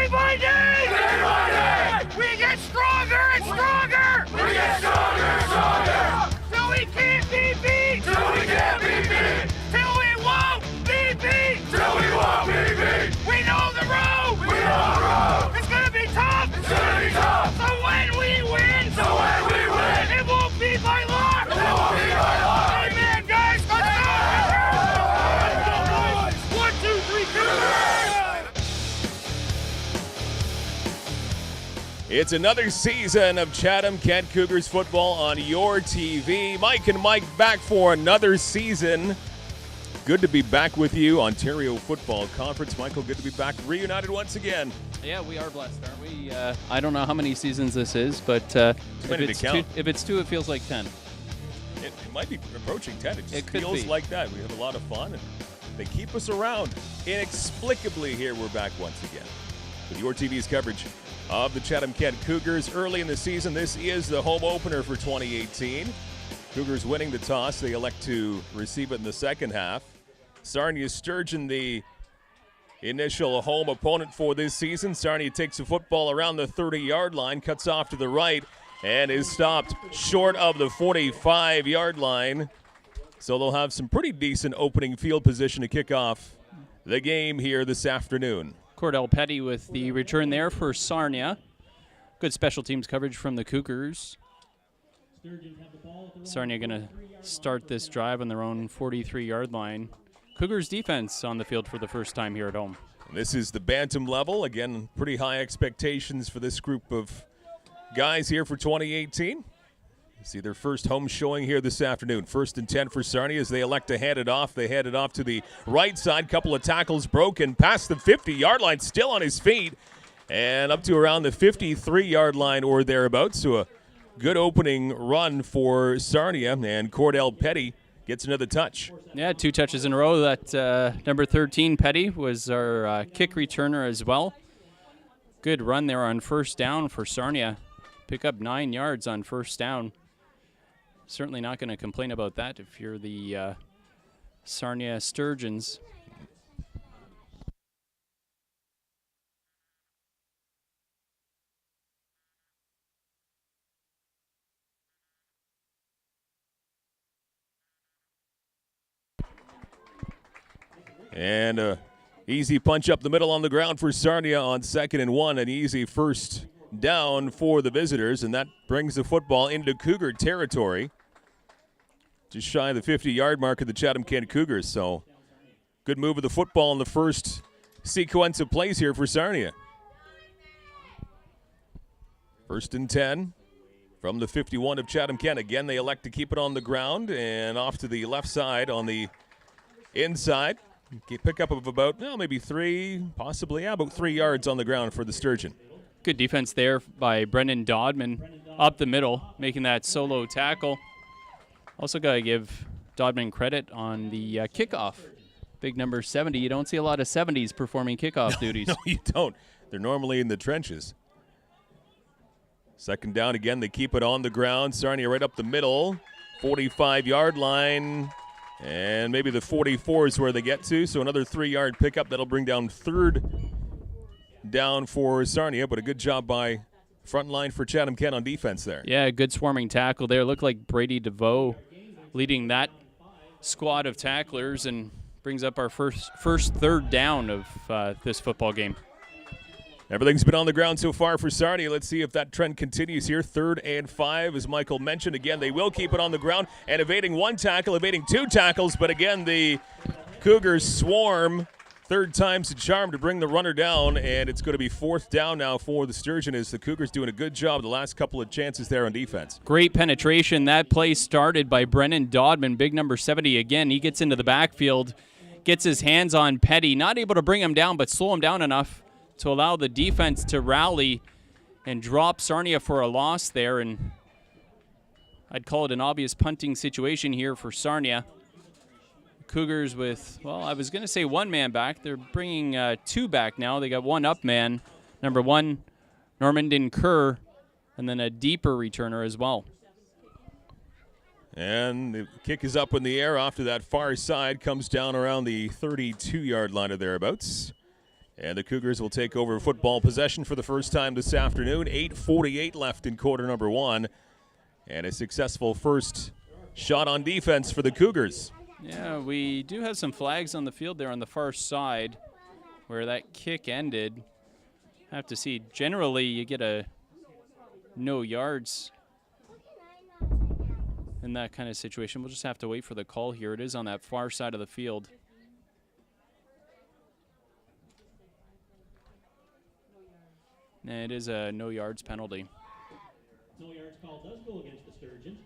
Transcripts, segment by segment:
Day by day! Day by day! We get stronger and stronger! We get stronger and stronger! Till we can't be beat! Till we can't be beat! Till we won't be beat! Till we won't be beat! We know the road! We know the road! It's gonna be tough! It's gonna be tough! So when we win! It won't be by luck! It won't be by luck! Amen, guys! Let's go! 1, 2, 3, It's another season of Chatham-Kent Cougars football on your TV. Mike and Mike back for another season. Good to be back with you, Ontario Football Conference. Michael, good to be back, reunited once again. Yeah, we are blessed, aren't we? I don't know how many seasons this is, but if it's two, it feels like 10. It might be approaching 10. It just feels be like that. We have a lot of fun, and they keep us around. Inexplicably, here we're back once again with your TV's coverage of the Chatham-Kent Cougars. Early in the season, this is the home opener for 2018. Cougars winning the toss. They elect to receive it in the second half. Sarnia Sturgeons, the initial home opponent for this season. Sarnia takes the football around the 30-yard line, cuts off to the right, and is stopped short of the 45-yard line. So they'll have some pretty decent opening field position to kick off the game here this afternoon. Cordell Petty with the return there for Sarnia. Good special teams coverage from the Cougars. Sarnia going to start this drive on their own 43-yard line. Cougars defense on the field for the first time here at home. This is the Bantam level. Again, pretty high expectations for this group of guys here for 2018. See their first home showing here this afternoon. 1st and 10 for Sarnia as they elect to hand it off. They hand it off to the right side. Couple of tackles broken past the 50-yard line, still on his feet, and up to around the 53-yard line or thereabouts. So a good opening run for Sarnia, and Cordell Petty gets another touch. Yeah, 2 touches in a row. That number 13, Petty, was our kick returner as well. Good run there on first down for Sarnia. Pick up 9 yards on first down. Certainly not going to complain about that if you're the Sarnia Sturgeons. And a easy punch up the middle on the ground for Sarnia on 2nd and 1. An easy first down for the visitors, and that brings the football into Cougar territory. Just shy of the 50-yard mark of the Chatham-Kent Cougars. So good move of the football in the first sequence of plays here for Sarnia. 1st and 10 from the 51 of Chatham-Kent. Again, they elect to keep it on the ground and off to the left side on the inside. Pick up of about, maybe 3, possibly, about 3 yards on the ground for the Sturgeon. Good defense there by Brendan Dodman up the middle, making that solo tackle. Also got to give Dodman credit on the kickoff. Big number 70. You don't see a lot of 70s performing kickoff duties. No, you don't. They're normally in the trenches. 2nd down again. They keep it on the ground. Sarnia right up the middle. 45-yard line. And maybe the 44 is where they get to. So another 3-yard pickup. That'll bring down 3rd down for Sarnia. But a good job by front line for Chatham-Kent on defense there. Yeah, good swarming tackle there. Looked like Brady DeVoe leading that squad of tacklers and brings up our first 3rd down of this football game. Everything's been on the ground so far for Sarnia. Let's see if that trend continues here. 3rd and 5, as Michael mentioned. Again, they will keep it on the ground and evading 1 tackle, evading 2 tackles. But again, the Cougars swarm. 3rd time's the charm to bring the runner down, and it's going to be 4th down now for the Sturgeon as the Cougars doing a good job the last couple of chances there on defense. Great penetration. That play started by Brennan Dodman, big number 70 again. He gets into the backfield, gets his hands on Petty, not able to bring him down, but slow him down enough to allow the defense to rally and drop Sarnia for a loss there. And I'd call it an obvious punting situation here for Sarnia. Cougars with, I was going to say 1 man back. They're bringing 2 back now. They got 1 up man, number 1, Normandin Kerr, and then a deeper returner as well. And the kick is up in the air off to that far side, comes down around the 32-yard line or thereabouts. And the Cougars will take over football possession for the first time this afternoon. 8:48 left in quarter number 1. And a successful first shot on defense for the Cougars. Yeah, we do have some flags on the field there on the far side where that kick ended. Have to see. Generally, you get a no yards in that kind of situation. We'll just have to wait for the call here. It is on that far side of the field. And it is a no yards penalty. No yards call does go against the Sturgeons.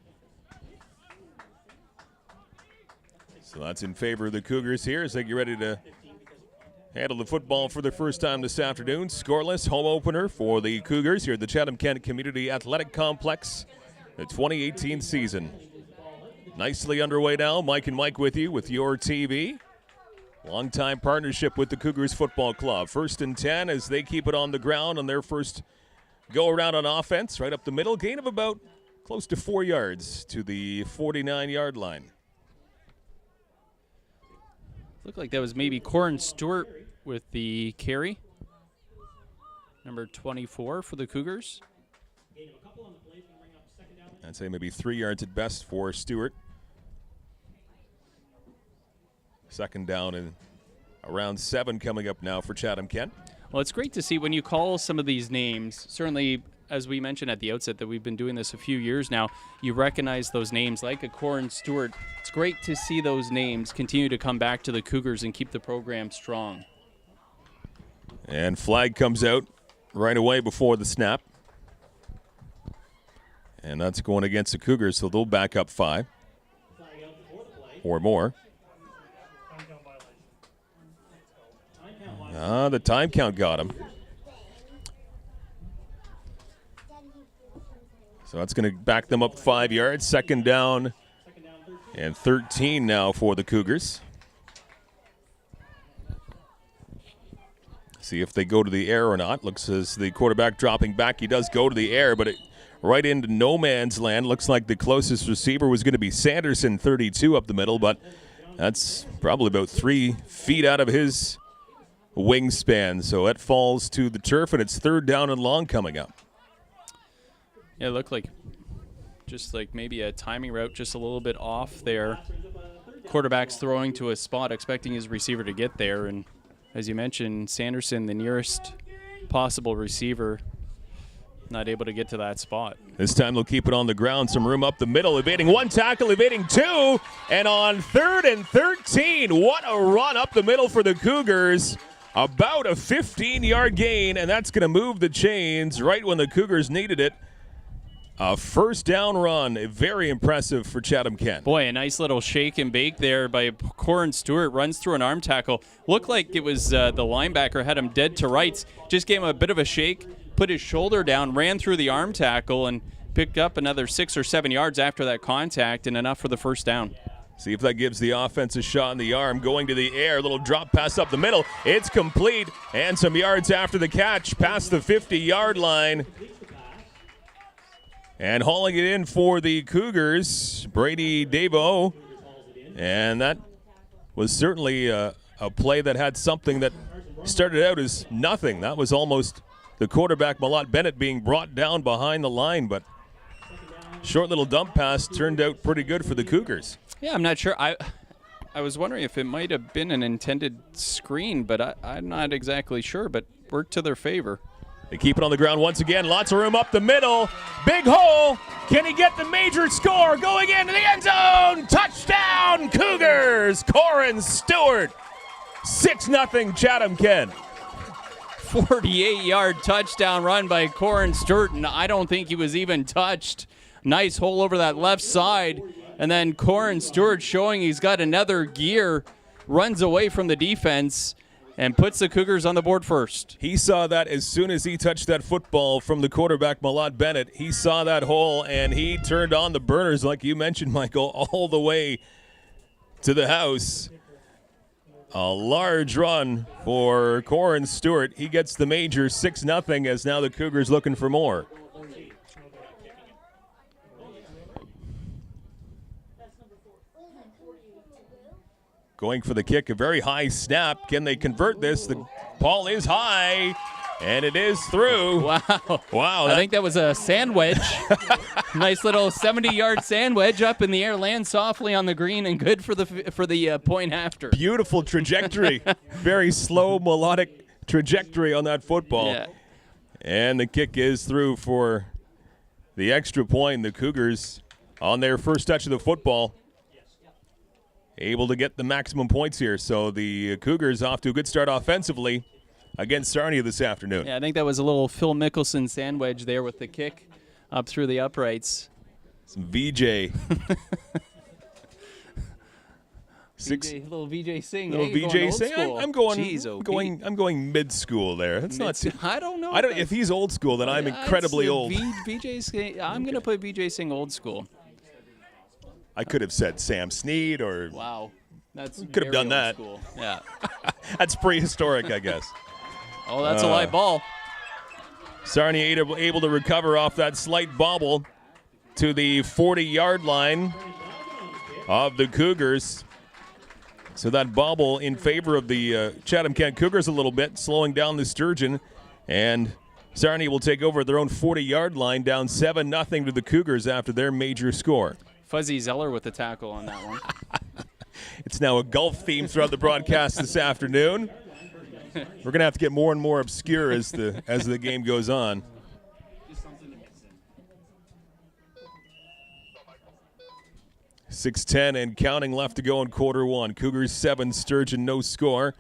So that's in favor of the Cougars here as they get ready to handle the football for the first time this afternoon. Scoreless home opener for the Cougars here at the Chatham-Kent Community Athletic Complex, the 2018 season. Nicely underway now. Mike and Mike with you with your TV. Long-time partnership with the Cougars Football Club. 1st and 10 as they keep it on the ground on their first go-around on offense. Right up the middle. Gain of about close to 4 yards to the 49-yard line. Looked like that was maybe Corin Stewart with the carry. Number 24 for the Cougars. I'd say maybe 3 yards at best for Stewart. Second down and around 7 coming up now for Chatham-Kent. Well, it's great to see when you call some of these names. Certainly, as we mentioned at the outset, that we've been doing this a few years now, you recognize those names like a Corin Stewart. It's great to see those names continue to come back to the Cougars and keep the program strong. And flag comes out right away before the snap. And that's going against the Cougars, so they'll back up 5 or more. The time count got him. So that's going to back them up 5 yards. Second down and 13 now for the Cougars. See if they go to the air or not. Looks as the quarterback dropping back. He does go to the air, but right into no man's land. Looks like the closest receiver was going to be Sanderson, 32 up the middle, but that's probably about 3 feet out of his wingspan. So it falls to the turf, and it's 3rd down and long coming up. Yeah, it looked like just like maybe a timing route just a little bit off there. Quarterback's throwing to a spot, expecting his receiver to get there. And as you mentioned, Sanderson, the nearest possible receiver, not able to get to that spot. This time they'll keep it on the ground. Some room up the middle, evading 1 tackle, evading 2. And on 3rd and 13, what a run up the middle for the Cougars. About a 15-yard gain, and that's going to move the chains right when the Cougars needed it. A first down run, very impressive for Chatham-Kent. Boy, a nice little shake and bake there by Corin Stewart. Runs through an arm tackle. Looked like it was the linebacker had him dead to rights. Just gave him a bit of a shake, put his shoulder down, ran through the arm tackle, and picked up another 6 or 7 yards after that contact, and enough for the first down. See if that gives the offense a shot in the arm. Going to the air, little drop pass up the middle. It's complete, and some yards after the catch, past the 50-yard line. And hauling it in for the Cougars, Brady Debo. And that was certainly a play that had something that started out as nothing. That was almost the quarterback, Malott Bennett, being brought down behind the line. But short little dump pass turned out pretty good for the Cougars. Yeah, I'm not sure. I was wondering if it might have been an intended screen, but I'm not exactly sure, but worked to their favor. They keep it on the ground once again. Lots of room up the middle. Big hole. Can he get the major score? Going into the end zone. Touchdown, Cougars. Corin Stewart. 6-0 Chatham-Kent. 48-yard touchdown run by Corin Stewart, and I don't think he was even touched. Nice hole over that left side. And then Corin Stewart showing he's got another gear, runs away from the defense, and puts the Cougars on the board first. He saw that as soon as he touched that football from the quarterback, Malott Bennett. He saw that hole, and he turned on the burners, like you mentioned, Michael, all the way to the house. A large run for Corin Stewart. He gets the major 6-0 as now the Cougars looking for more. going for the kick. A very high snap. Can they convert this? The ball is high, and it is through. Wow. Wow. I think that was a sand wedge. Nice little 70-yard sand wedge up in the air, lands softly on the green, and good for the point after. Beautiful trajectory. Very slow, melodic trajectory on that football. Yeah. And the kick is through for the extra point. The Cougars, on their first touch of the football, able to get the maximum points here. So the Cougars off to a good start offensively against Sarnia this afternoon. Yeah, I think that was a little Phil Mickelson sand wedge there with the kick up through the uprights. Some VJ. Little VJ Singh. Little Hey, VJ Singh. I'm going. Jeez, I'm going mid school there. That's not too. I don't know. If he's old school, then I'm incredibly old. VJ Singh. I'm gonna put VJ Singh old school. I could have said Sam Snead or. Wow, that's could have done very that. old school. Yeah. That's prehistoric, I guess. Oh, that's a live ball. Sarnia able to recover off that slight bobble to the 40-yard line of the Cougars. So that bobble in favor of the Chatham-Kent Cougars a little bit, slowing down the Sturgeon. And Sarnia will take over at their own 40-yard line, down 7-0 to the Cougars after their major score. Fuzzy Zeller with the tackle on that one. It's now a golf theme throughout the broadcast this afternoon. We're going to have to get more and more obscure as the game goes on. .6:10 and counting left to go in quarter one. Cougars 7, Sturgeon no score.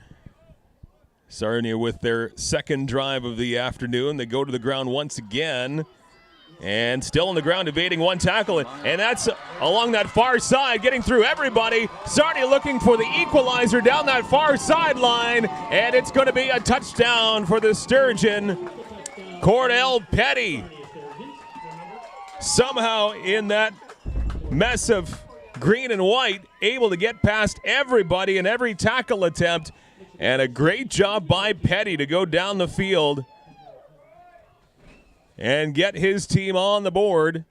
Sarnia with their second drive of the afternoon. They go to the ground once again. And still on the ground, evading one tackle. And that's along that far side, getting through everybody. Sarnia looking for the equalizer down that far sideline. And it's going to be a touchdown for the Sturgeon. Cordell Petty. Somehow in that mess of green and white, able to get past everybody in every tackle attempt. And a great job by Petty to go down the field and get his team on the board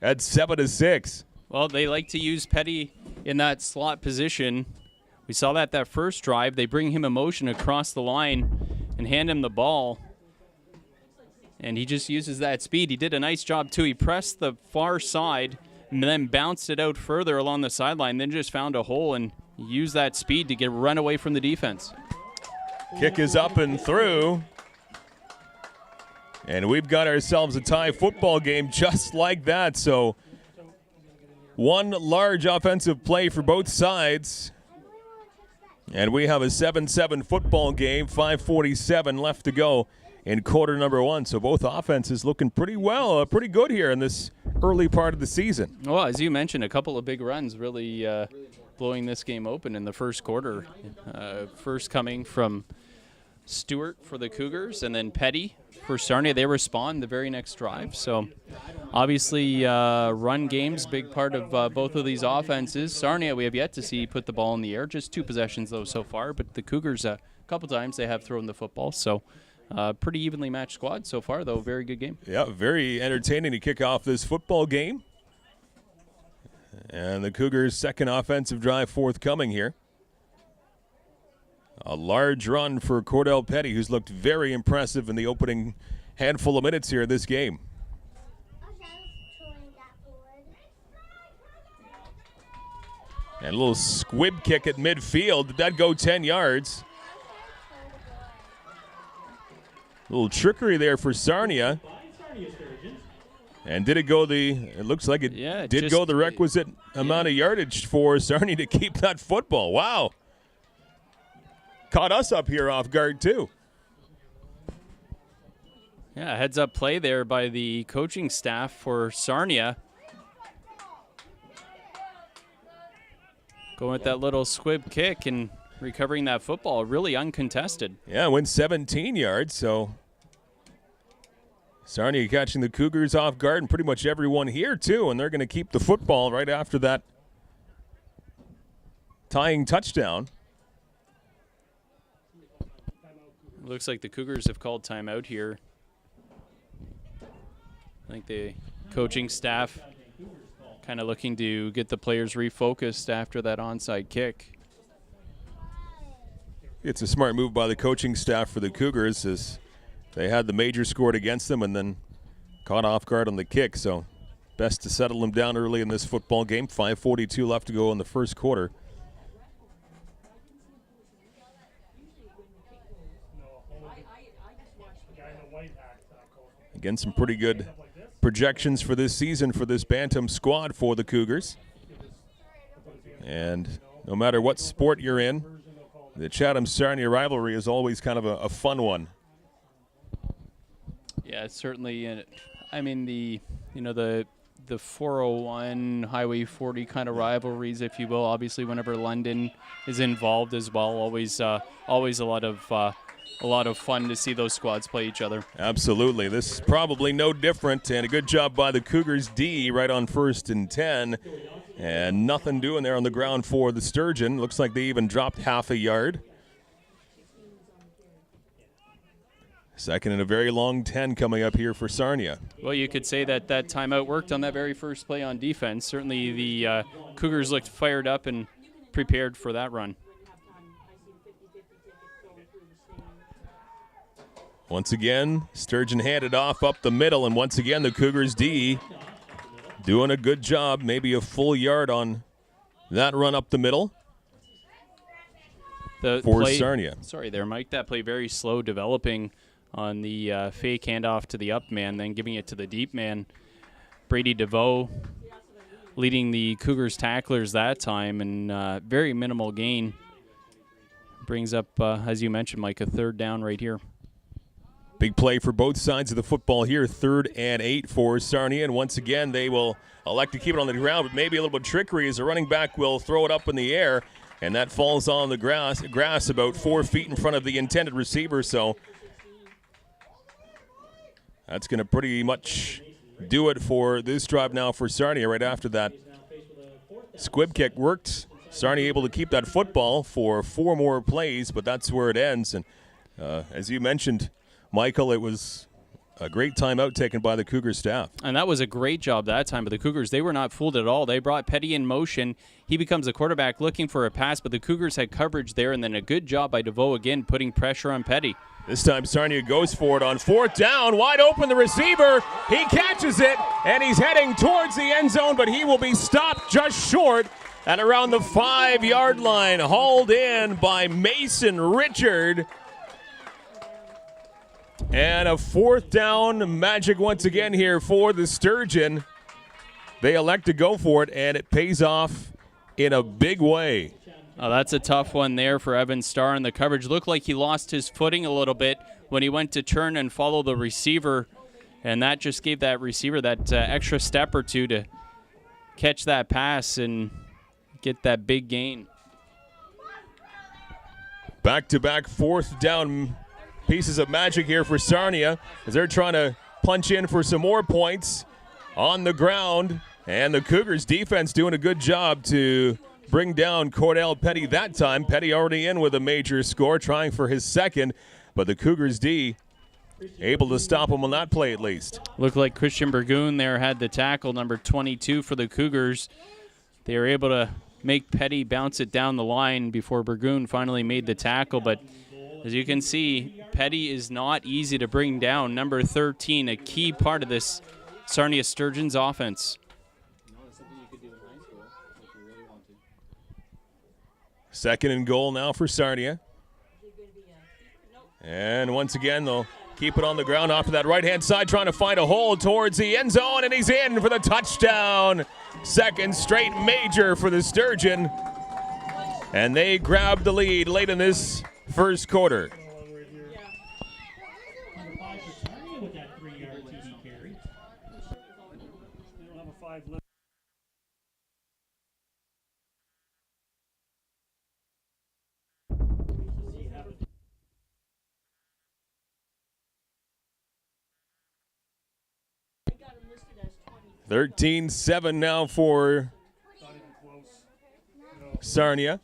at 7-6. Well, they like to use Petty in that slot position. We saw that first drive. They bring him in motion across the line and hand him the ball. And he just uses that speed. He did a nice job, too. He pressed the far side and then bounced it out further along the sideline, then just found a hole and used that speed to run away from the defense. Kick is up and through. And we've got ourselves a tie football game just like that. So one large offensive play for both sides. And we have a 7-7 football game, 5:47 left to go in quarter number one. So both offenses looking pretty well, pretty good here in this early part of the season. Well, as you mentioned, a couple of big runs really blowing this game open in the first quarter. First coming from Stewart for the Cougars and then Petty for Sarnia. They respond the very next drive. So obviously run game's big part of both of these offenses. Sarnia we have yet to see put the ball in the air. Just 2 possessions though so far. But the Cougars a couple times they have thrown the football. So pretty evenly matched squad so far though. Very good game. Yeah, very entertaining to kick off this football game. And the Cougars' second offensive drive forthcoming here. A large run for Cordell Petty, who's looked very impressive in the opening handful of minutes here in this game. And a little squib kick at midfield. Did that go 10 yards? A little trickery there for Sarnia. And did it go it looks like it did go the requisite amount of yardage for Sarnia to keep that football. Wow. Caught us up here off guard, too. Yeah, heads up play there by the coaching staff for Sarnia. Going with that little squib kick and recovering that football, really uncontested. Yeah, went 17 yards, so Sarnia catching the Cougars off guard and pretty much everyone here, too, and they're going to keep the football right after that tying touchdown. Looks like the Cougars have called timeout here. I think the coaching staff kind of looking to get the players refocused after that onside kick. It's a smart move by the coaching staff for the Cougars as they had the major scored against them and then caught off guard on the kick. So best to settle them down early in this football game. 5:42 left to go in the first quarter. Again, some pretty good projections for this season for this Bantam squad for the Cougars. And no matter what sport you're in, the Chatham-Sarnia rivalry is always kind of a fun one. Yeah, certainly. I mean, the 401 Highway 40 kind of rivalries, if you will. Obviously, whenever London is involved as well, always a lot of fun to see those squads play each other. Absolutely. This is probably no different, and a good job by the Cougars D right on 1st and 10. And nothing doing there on the ground for the Sturgeon. Looks like they even dropped half a yard. Second and a very long 10 coming up here for Sarnia. Well, you could say that timeout worked on that very first play on defense. Certainly the Cougars looked fired up and prepared for that run. Once again, Sturgeon handed off up the middle, and once again the Cougars D doing a good job, maybe a full yard on that run up the middle for Sarnia. Sorry there, Mike. That play very slow developing on the fake handoff to the up man, then giving it to the deep man. Brady DeVoe leading the Cougars tacklers that time, and very minimal gain. Brings up, as you mentioned, Mike, a third down right here. Big play for both sides of the football here. 3rd and 8 for Sarnia. And once again, they will elect to keep it on the ground, but maybe a little bit of trickery as the running back will throw it up in the air, and that falls on the grass about 4 feet in front of the intended receiver. So that's going to pretty much do it for this drive now for Sarnia. Right after that squib kick worked, Sarnia able to keep that football for 4 more plays, but that's where it ends. And as you mentioned, Michael, it was a great timeout taken by the Cougars staff. And that was a great job that time. But the Cougars, they were not fooled at all. They brought Petty in motion. He becomes the quarterback looking for a pass, but the Cougars had coverage there, and then a good job by DeVoe again putting pressure on Petty. This time Sarnia goes for it on 4th down. Wide open, the receiver. He catches it, and he's heading towards the end zone, but he will be stopped just short at around the 5-yard line. Hauled in by Mason Richard. And a 4th down magic once again here for the Sturgeon. They elect to go for it, and it pays off in a big way. Oh, that's a tough one there for Evan Starr, and the coverage looked like he lost his footing a little bit when he went to turn and follow the receiver, and that just gave that receiver that extra step or two to catch that pass and get that big gain. Back-to-back 4th down pieces of magic here for Sarnia as they're trying to punch in for some more points on the ground, and the Cougars defense doing a good job to bring down Cordell Petty that time. Petty already in with a major score, trying for his second, but the Cougars D able to stop him on that play at least. Looked like Christian Burgoon there had the tackle, number 22 for the Cougars. They were able to make Petty bounce it down the line before Burgoon finally made the tackle, but as you can see, Petty is not easy to bring down. Number 13, a key part of this Sarnia Sturgeons offense. 2nd and goal now for Sarnia. And once again, they'll keep it on the ground off to that right-hand side, trying to find a hole towards the end zone, and he's in for the touchdown. 2nd straight major for the Sturgeon. And they grab the lead late in this first quarter. Number 5 for Sarnia with that 3-yard TD carry. They don't have a 5 left. They got him listed as 13-7 now for Sarnia.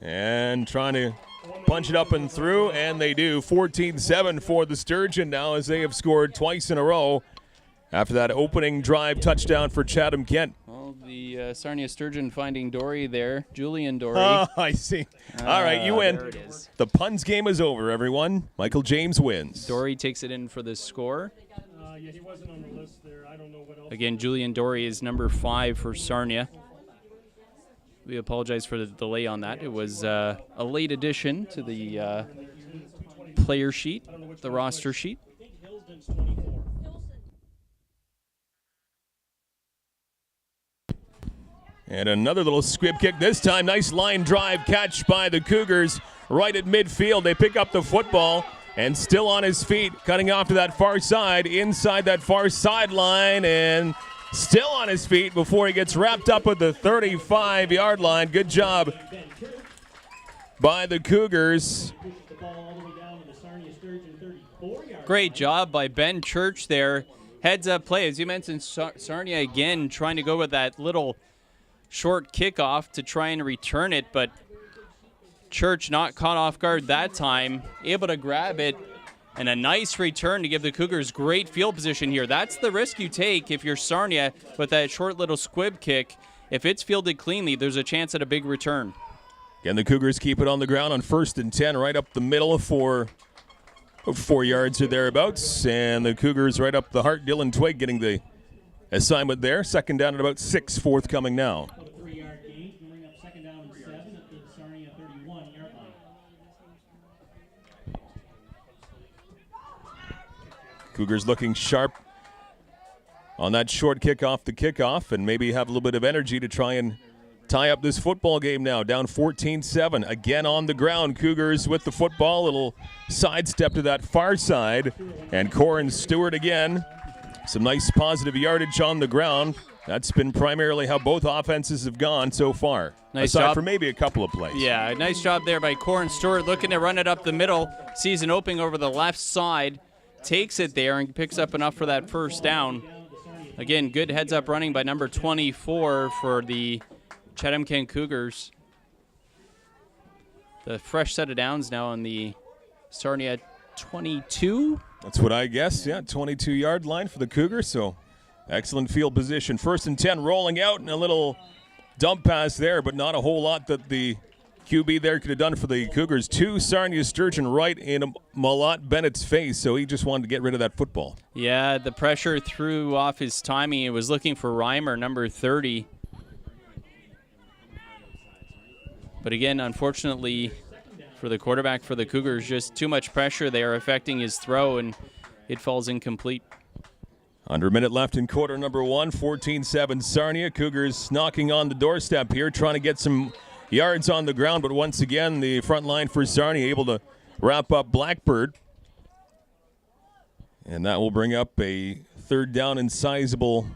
And trying to punch it up and through, and they do. 14-7 for the Sturgeon now as they have scored twice in a row after that opening drive touchdown for Chatham-Kent. Well, The Sarnia Sturgeon finding Dory there. Julian Dory. Oh, I see. All right, you win. There it is. The puns game is over, everyone. Michael James wins. Dory takes it in for the score. Yeah, he wasn't on the list there. I don't know what else. Again, Julian Dory is number 5 for Sarnia. We apologize for the delay on that. It was a late addition to the player sheet, the roster sheet. I think Hillsden's 24. And another little squib kick this time. Nice line drive catch by the Cougars right at midfield. They pick up the football and still on his feet, cutting off to that far side, inside that far sideline, and still on his feet before he gets wrapped up at the 35-yard line. Good job by the Cougars. The ball all the way down to the Sarnia Sturgeon 34-yard. Great job by Ben Church there. Heads up play. As you mentioned, Sarnia again trying to go with that little short kickoff to try and return it, but Church not caught off guard that time, able to grab it, and a nice return to give the Cougars great field position here. That's the risk you take if you're Sarnia with that short little squib kick. If it's fielded cleanly, there's a chance at a big return. And the Cougars keep it on the ground on 1st and 10, right up the middle for 4 yards or thereabouts. And the Cougars right up the heart. Dylan Twig getting the assignment there. 2nd down at about 6, forthcoming now. A 3-yard gain. We bring up 2nd down and 7 at the Sarnia 31-yard line. Cougars looking sharp on that short kick off the kickoff and maybe have a little bit of energy to try and tie up this football game now. Down 14-7. Again on the ground. Cougars with the football. Little sidestep to that far side. And Corin Stewart again. Some nice positive yardage on the ground. That's been primarily how both offenses have gone so far. Nice aside job. for maybe a couple of plays. Yeah, nice job there by Corin Stewart, looking to run it up the middle. Sees an opening over the left side. Takes it there and picks up enough for that first down. Again, good heads-up running by number 24 for the Chatham-Kent Cougars. The fresh set of downs now on the Sarnia 22. That's what I guess. Yeah, 22-yard line for the Cougars. So excellent field position. 1st and 10 rolling out and a little dump pass there, but not a whole lot that the QB there could have done for the Cougars. 2 Sarnia Sturgeon right in Malott Bennett's face, so he just wanted to get rid of that football. Yeah, the pressure threw off his timing. He was looking for Reimer, number 30. But again, unfortunately for the quarterback for the Cougars, just too much pressure there affecting his throw, and it falls incomplete. Under a minute left in quarter number 1, 14-7 Sarnia. Cougars knocking on the doorstep here, trying to get some yards on the ground, but once again, the front line for Sarnia able to wrap up Blackbird. And that will bring up a 3rd down and sizable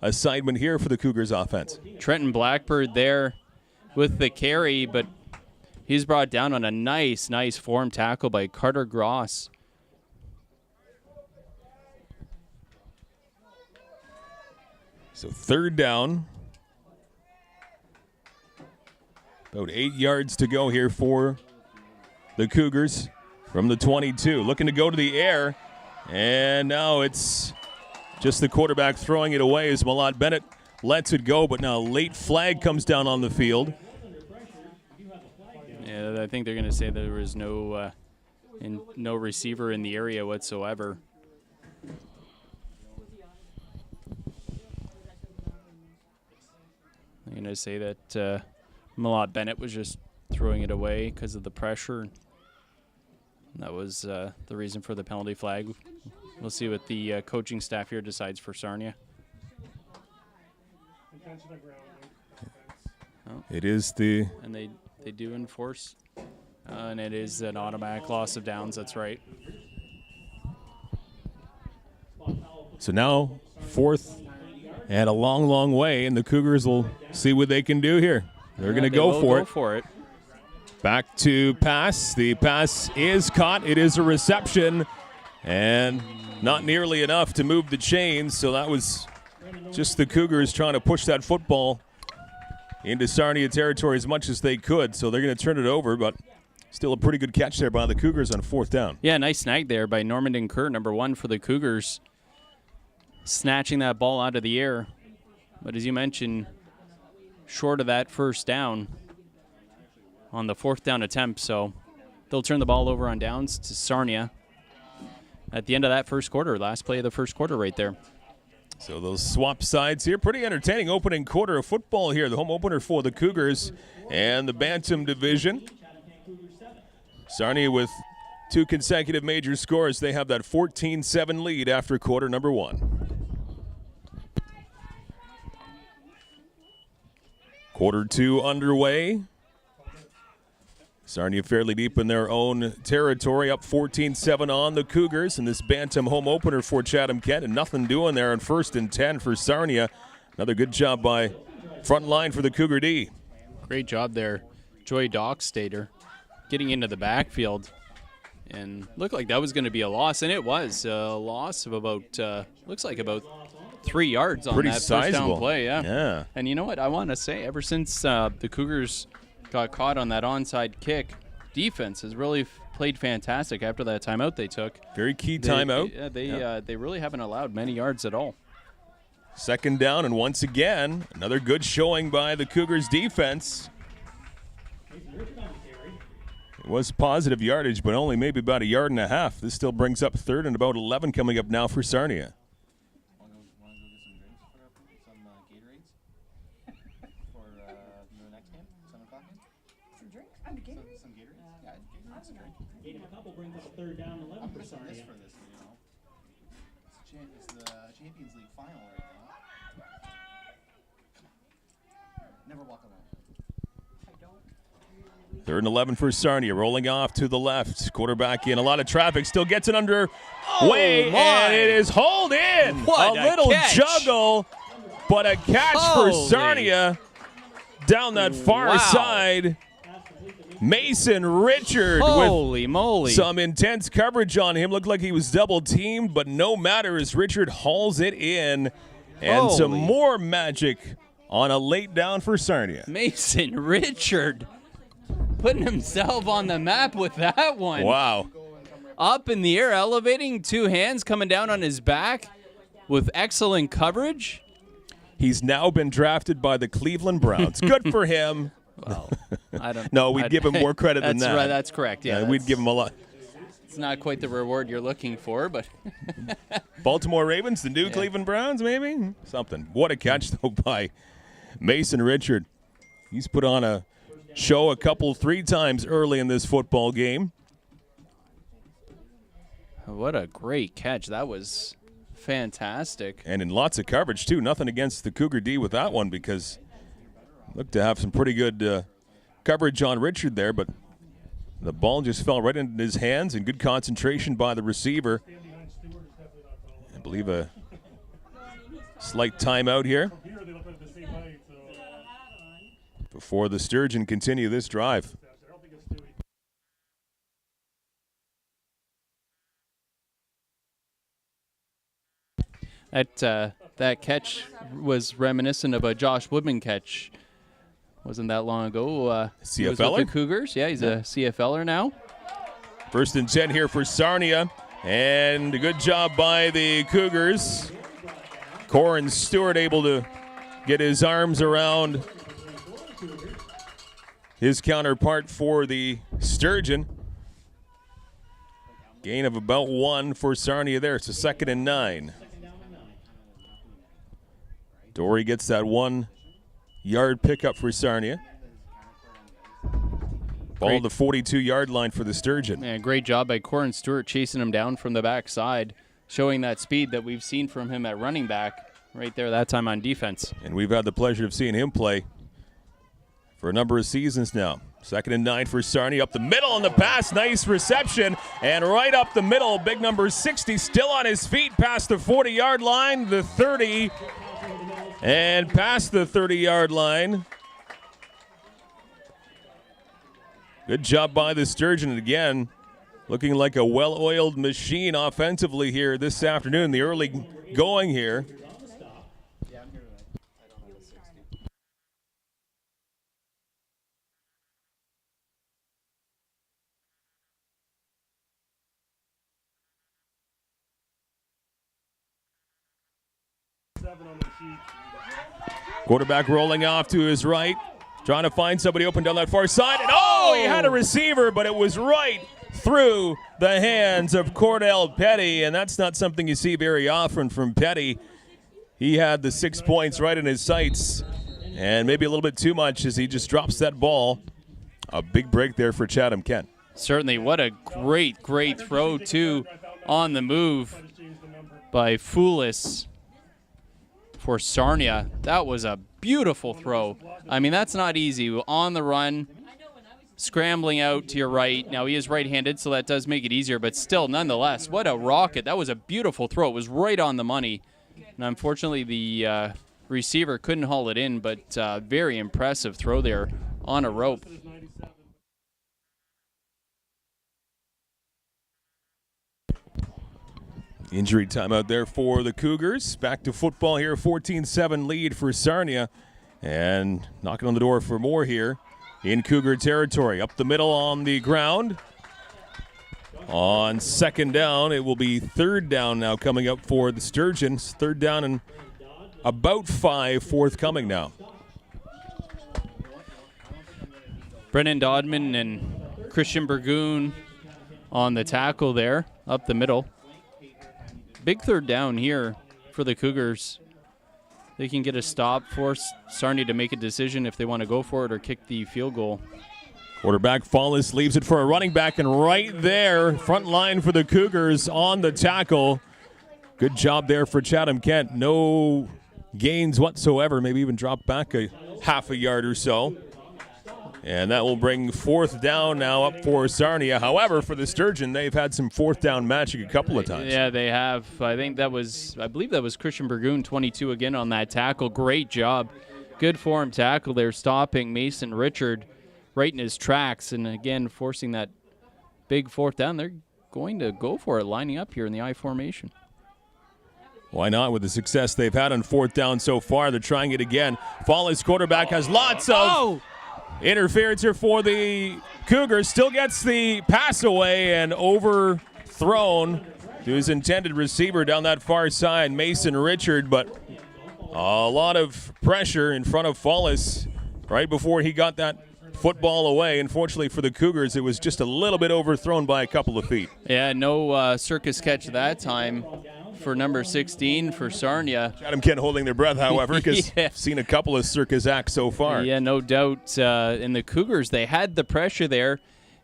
assignment here for the Cougars offense. Trenton Blackbird there with the carry, but he's brought down on a nice form tackle by Carter Gross. So 3rd down. About 8 yards to go here for the Cougars from the 22. Looking to go to the air. And now it's just the quarterback throwing it away as Malott Bennett lets it go. But now a late flag comes down on the field. Yeah, I think they're going to say there was no receiver in the area whatsoever. I'm going to say that Malott Bennett was just throwing it away because of the pressure. That was the reason for the penalty flag. We'll see what the coaching staff here decides for Sarnia. It is the... And they do enforce, and it is an automatic loss of downs. That's right. So now 4th and a long way, and the Cougars will see what they can do here. They're going to go for it. Back to pass. The pass is caught. It is a reception, and not nearly enough to move the chains. So that was just the Cougars trying to push that football into Sarnia territory as much as they could. So they're going to turn it over, but still a pretty good catch there by the Cougars on 4th down. Yeah, nice snag there by Normandin Kerr, number 1 for the Cougars, snatching that ball out of the air. But as you mentioned, short of that first down on the 4th down attempt, so they'll turn the ball over on downs to Sarnia at the end of that first quarter. Last play of the first quarter right there. So those swap sides here. Pretty entertaining opening quarter of football here. The home opener for the Cougars and the Bantam division. Sarnia with 2 consecutive major scores. They have that 14-7 lead after quarter number 1. Quarter 2 underway. Sarnia fairly deep in their own territory, up 14-7 on the Cougars in this Bantam home opener for Chatham-Kent, and nothing doing there on 1st and 10 for Sarnia. Another good job by front line for the Cougar D. Great job there, Joy Dockstader, getting into the backfield. And looked like that was going to be a loss, and it was a loss of about, looks like about 3 yards on Pretty that sizable. first down play. Yeah. And you know what? I want to say, ever since the Cougars got caught on that onside kick, defense has really played fantastic after that timeout they took. Very key timeout. They really haven't allowed many yards at all. 2nd down, and once again, another good showing by the Cougars defense. It was positive yardage, but only maybe about 1.5 yards. This still brings up 3rd and about 11 coming up now for Sarnia. Gave him a couple, brings up a 3rd down and 11 for Sarnia. It's the Champions League final right now. Never walk alone. 3rd and 11 for Sarnia, rolling off to the left. Quarterback in a lot of traffic, still gets it under way, and it is hauled in. What a little catch. juggle, but a catch for Sarnia down that far side. Mason Richard Holy with moly. some intense coverage on him. Looked like he was double teamed, but no matter as Richard hauls it in. And some Holy. more magic on a late down for Sarnia. Mason Richard putting himself on the map with that one. Wow. Up in the air, elevating, 2 hands coming down on his back with excellent coverage. He's now been drafted by the Cleveland Browns. Good for him. Well, I don't. No, we'd give him more credit than That's that. right. That's correct. Yeah, We'd give him a lot. It's not quite the reward you're looking for, but Baltimore Ravens, the new Cleveland Browns, maybe? Something. What a catch, though, by Mason Richard. He's put on a show 3 times early in this football game. what a great catch. That was fantastic. And in lots of coverage, too. Nothing against the Cougar D with that one because looked to have some pretty good coverage on Richard there, but the ball just fell right into his hands, and good concentration by the receiver. I believe a slight timeout here before the Sturgeon continue this drive. That catch was reminiscent of a Josh Woodman catch. Wasn't that long ago. He was with CFLer? the Cougars. Yeah, he's a CFLer now. 1st and 10 here for Sarnia, and a good job by the Cougars. Corin Stewart able to get his arms around his counterpart for the Sturgeon. Gain of about 1 for Sarnia there. It's a 2nd and 9. Dory gets that 1-yard pickup for Sarnia. Ball to the 42-yard line for the Sturgeon. Man, great job by Corin Stewart chasing him down from the backside, showing that speed that we've seen from him at running back right there that time on defense. And we've had the pleasure of seeing him play for a number of seasons now. 2nd and 9 for Sarnia. Up the middle on the pass. Nice reception. And right up the middle, big number 60 still on his feet past the 40-yard line, the 30, and past the 30-yard line. Good job by the Sturgeon. And again, looking like a well-oiled machine offensively here this afternoon. The early going here. Quarterback rolling off to his right, trying to find somebody open down that far side. And he had a receiver, but it was right through the hands of Cordell Petty, and that's not something you see very often from Petty. He had the 6 points right in his sights, and maybe a little bit too much as he just drops that ball. A big break there for Chatham-Kent. Certainly, what a great throw, too, on the move by Foulis for Sarnia. That was a beautiful throw. I mean, that's not easy. On the run, scrambling out to your right. Now, he is right-handed, so that does make it easier, but still, nonetheless, what a rocket. That was a beautiful throw. It was right on the money. And unfortunately, the receiver couldn't haul it in, but very impressive throw there on a rope. Injury time out there for the Cougars. Back to football here, 14-7 lead for Sarnia. And knocking on the door for more here in Cougar territory. Up the middle on the ground. On second down, it will be third down now coming up for the Sturgeons. Third down and about 5 forthcoming now. Brennan Dodman and Christian Burgoon on the tackle there, up the middle. Big third down here for the Cougars. They can get a stop, force Sarnia to make a decision if they want to go for it or kick the field goal. Quarterback Fallis leaves it for a running back, and right there, front line for the Cougars on the tackle. Good job there for Chatham-Kent. No gains whatsoever, maybe even dropped back a half a yard or so. And that will bring fourth down now up for Sarnia. However, for the Sturgeon, they've had some fourth down magic a couple of times. Yeah, they have. I believe that was Christian Burgoon, 22 again on that tackle. Great job. Good form tackle there, stopping Mason Richard right in his tracks. And again, forcing that big fourth down. They're going to go for it, lining up here in the I formation. Why not? With the success they've had on fourth down so far, they're trying it again. Fallis quarterback has lots of interference here for the Cougars. Still gets the pass away and overthrown to his intended receiver down that far side, Mason Richard. But a lot of pressure in front of Fallis right before he got that football away. Unfortunately for the Cougars, it was just a little bit overthrown by a couple of feet. Yeah, no circus catch that time for number 16 for Sarnia. Chatham-Kent holding their breath, however, because I've seen a couple of circus acts so far. Yeah, no doubt. And the Cougars, they had the pressure there,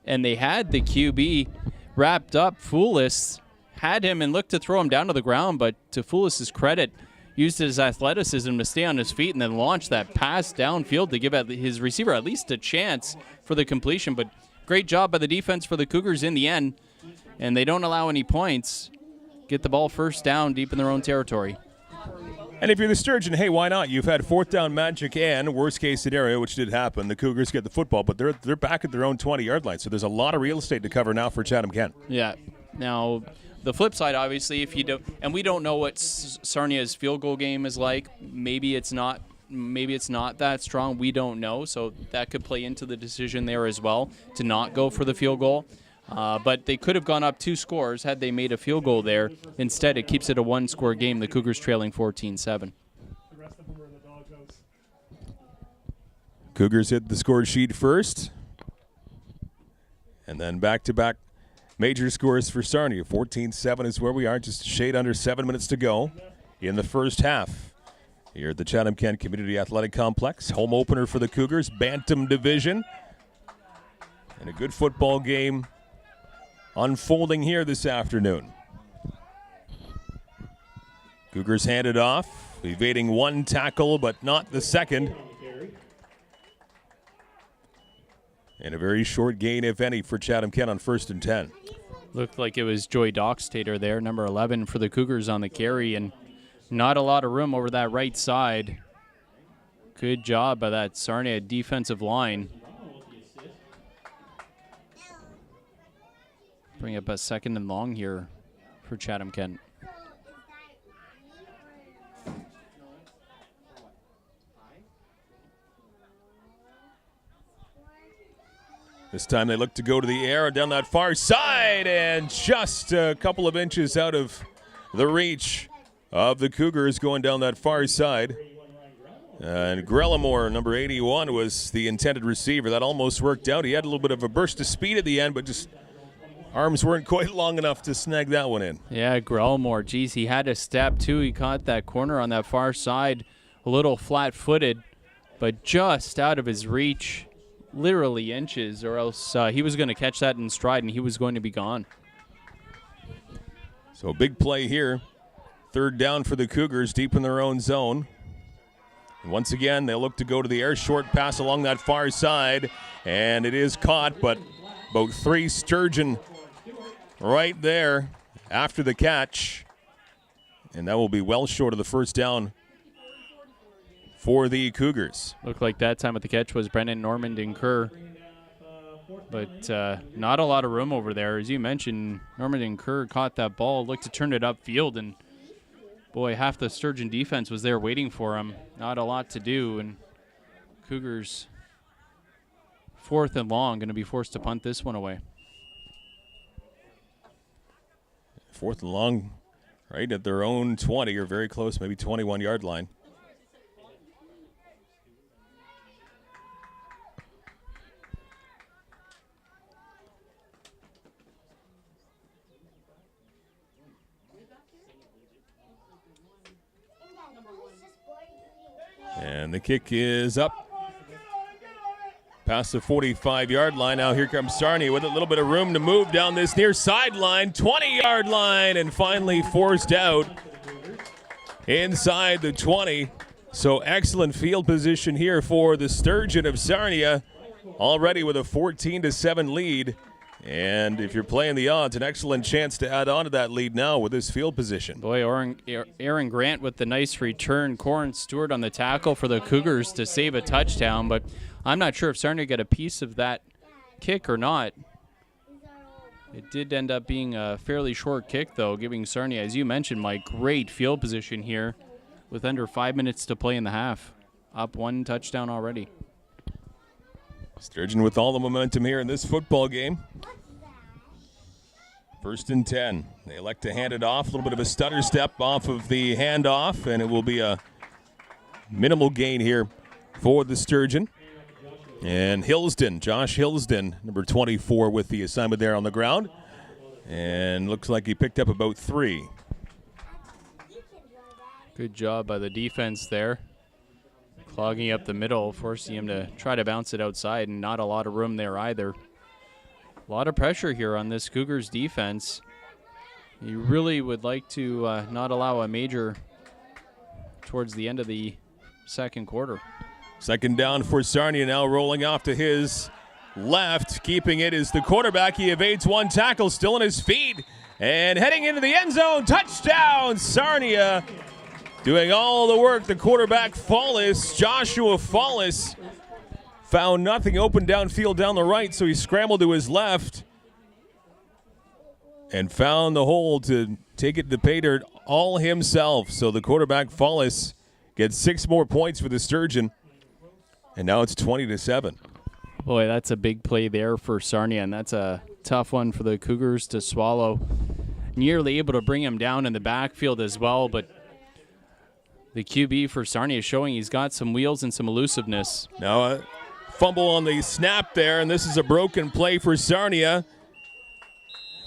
and they had the QB wrapped up. Foulis had him and looked to throw him down to the ground, but to Foulis' credit, used his athleticism to stay on his feet and then launch that pass downfield to give his receiver at least a chance for the completion. But great job by the defense for the Cougars in the end, and they don't allow any points. Get the ball first down deep in their own territory. And if you're the Sturgeon, hey, why not? You've had fourth down magic and worst case scenario, which did happen. The Cougars get the football, but they're back at their own 20-yard line. So there's a lot of real estate to cover now for Chatham-Kent. Yeah. Now, the flip side, obviously, if you don't, and we don't know what Sarnia's field goal game is like. Maybe it's not that strong. We don't know. So that could play into the decision there as well to not go for the field goal. But they could have gone up 2 scores had they made a field goal there. Instead, it keeps it a 1-score game. The Cougars trailing 14-7. Cougars hit the score sheet first. And then back-to-back major scores for Sarnia. 14-7 is where we are. Just a shade under 7 minutes to go in the first half. Here at the Chatham-Kent Community Athletic Complex. Home opener for the Cougars. Bantam division. And a good football game unfolding here this afternoon. Cougars handed off, evading one tackle, but not the second. And a very short gain, if any, for Chatham-Kent on 1st and 10. Looked like it was Joy Dockstader there, number 11 for the Cougars on the carry, and not a lot of room over that right side. Good job by that Sarnia defensive line. Bring up a 2nd and long here for Chatham-Kent. This time they look to go to the air down that far side, and just a couple of inches out of the reach of the Cougars going down that far side. And Grelimore, number 81, was the intended receiver. That almost worked out. He had a little bit of a burst of speed at the end, but just arms weren't quite long enough to snag that one in. Yeah, Grelimore, geez, he had a step too. He caught that corner on that far side, a little flat-footed, but just out of his reach, literally inches, or else he was going to catch that in stride and he was going to be gone. So big play here. Third down for the Cougars, deep in their own zone. And once again, they look to go to the air, short pass along that far side, and it is caught, but about 3 Sturgeon right there after the catch. And that will be well short of the first down for the Cougars. Looked like that time at the catch was Brennan Normand and Kerr. But not a lot of room over there. As you mentioned, Normand and Kerr caught that ball, looked to turn it upfield, and boy, half the Sturgeon defense was there waiting for him. Not a lot to do, and Cougars 4th and long, going to be forced to punt this one away. 4th and long, right at their own 20 or very close, maybe 21-yard line. And the kick is up past the 45-yard line. Now here comes Sarnia with a little bit of room to move down this near sideline, 20-yard line, and finally forced out inside the 20. So excellent field position here for the Sturgeon of Sarnia, already with a 14-7 lead. And if you're playing the odds, an excellent chance to add on to that lead now with this field position. Boy, Aaron Grant with the nice return. Corin Stewart on the tackle for the Cougars to save a touchdown, but I'm not sure if Sarnia got a piece of that kick or not. It did end up being a fairly short kick, though, giving Sarnia, as you mentioned, Mike, great field position here with under 5 minutes to play in the half. Up 1 touchdown already. Sturgeon with all the momentum here in this football game. 1st and 10. They elect to hand it off. A little bit of a stutter step off of the handoff, and it will be a minimal gain here for the Sturgeon. And Hillsden, Josh Hillsden, number 24, with the assignment there on the ground. And looks like he picked up about 3. Good job by the defense there. Clogging up the middle, forcing him to try to bounce it outside, and not a lot of room there either. A lot of pressure here on this Cougars defense. You really would like to not allow a major towards the end of the second quarter. Second down for Sarnia, now rolling off to his left. Keeping it is the quarterback. He evades 1 tackle, still on his feet, and heading into the end zone. Touchdown, Sarnia. Doing all the work, the quarterback, Fallis, Joshua Fallis, found nothing open downfield down the right, so he scrambled to his left and found the hole to take it to pay dirt all himself. So the quarterback, Fallis, gets 6 more points for the Sturgeon, and now it's 20-7. Boy, that's a big play there for Sarnia, and that's a tough one for the Cougars to swallow. Nearly able to bring him down in the backfield as well, but the QB for Sarnia is showing he's got some wheels and some elusiveness. Now a fumble on the snap there, and this is a broken play for Sarnia.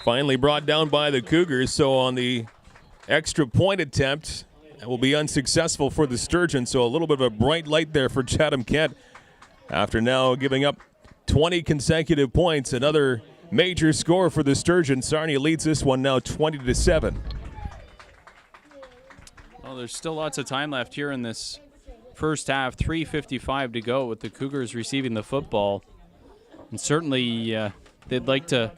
Finally brought down by the Cougars, so on the extra point attempt, that will be unsuccessful for the Sturgeon, so a little bit of a bright light there for Chatham-Kent. After now giving up 20 consecutive points, another major score for the Sturgeon. Sarnia leads this one now 20-7. Well, there's still lots of time left here in this first half. 3:55 to go with the Cougars receiving the football. And certainly they'd like to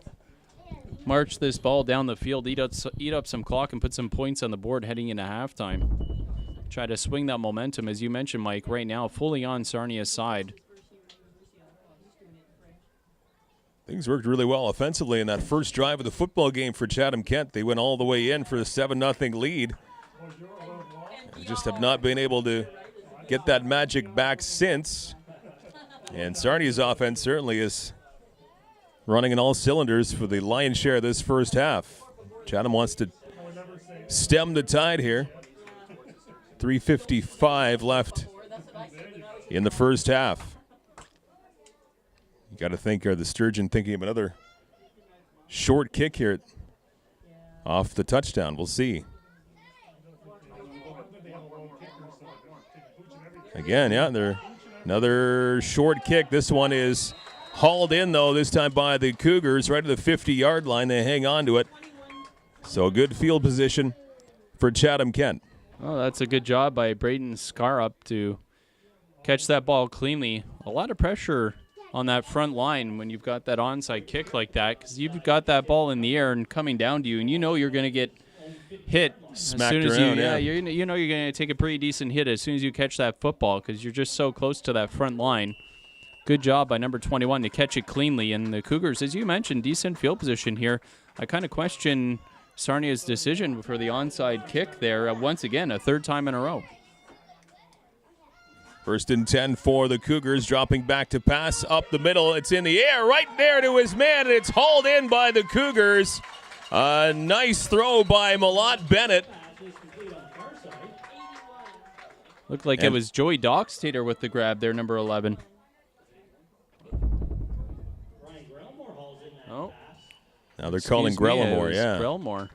march this ball down the field, eat up some clock, and put some points on the board heading into halftime. Try to swing that momentum, as you mentioned, Mike, right now, fully on Sarnia's side. Things worked really well offensively in that first drive of the football game for Chatham-Kent. They went all the way in for a 7-0 lead. They just have not been able to get that magic back since. And Sarnia's offense certainly is running in all cylinders for the lion's share of this first half. Chatham wants to stem the tide here. 3:55 left in the first half. You got to think, are the Sturgeon thinking of another short kick here off the touchdown? We'll see. Again, yeah, they're another short kick. This one is hauled in, though, this time by the Cougars right at the 50-yard line. They hang on to it. So good field position for Chatham-Kent. Oh, that's a good job by Braden Scarup to catch that ball cleanly. A lot of pressure on that front line when you've got that onside kick like that, because you've got that ball in the air and coming down to you, and you know you're going to get hit Smacked as soon as around, you know you're going to take a pretty decent hit as soon as you catch that football, because you're just so close to that front line. Good job by number 21 to catch it cleanly. And the Cougars, as you mentioned, decent field position here. I kind of question Sarnia's decision for the onside kick there. Once again, a third time in a row. 1st and 10 for the Cougars, dropping back to pass up the middle. It's in the air right there to his man, and it's hauled in by the Cougars. A nice throw by Malott Bennett. Looked like it was Joey Dockstader with the grab there, number 11. Oh. Now they're calling Grellimore, yeah. Grellimore.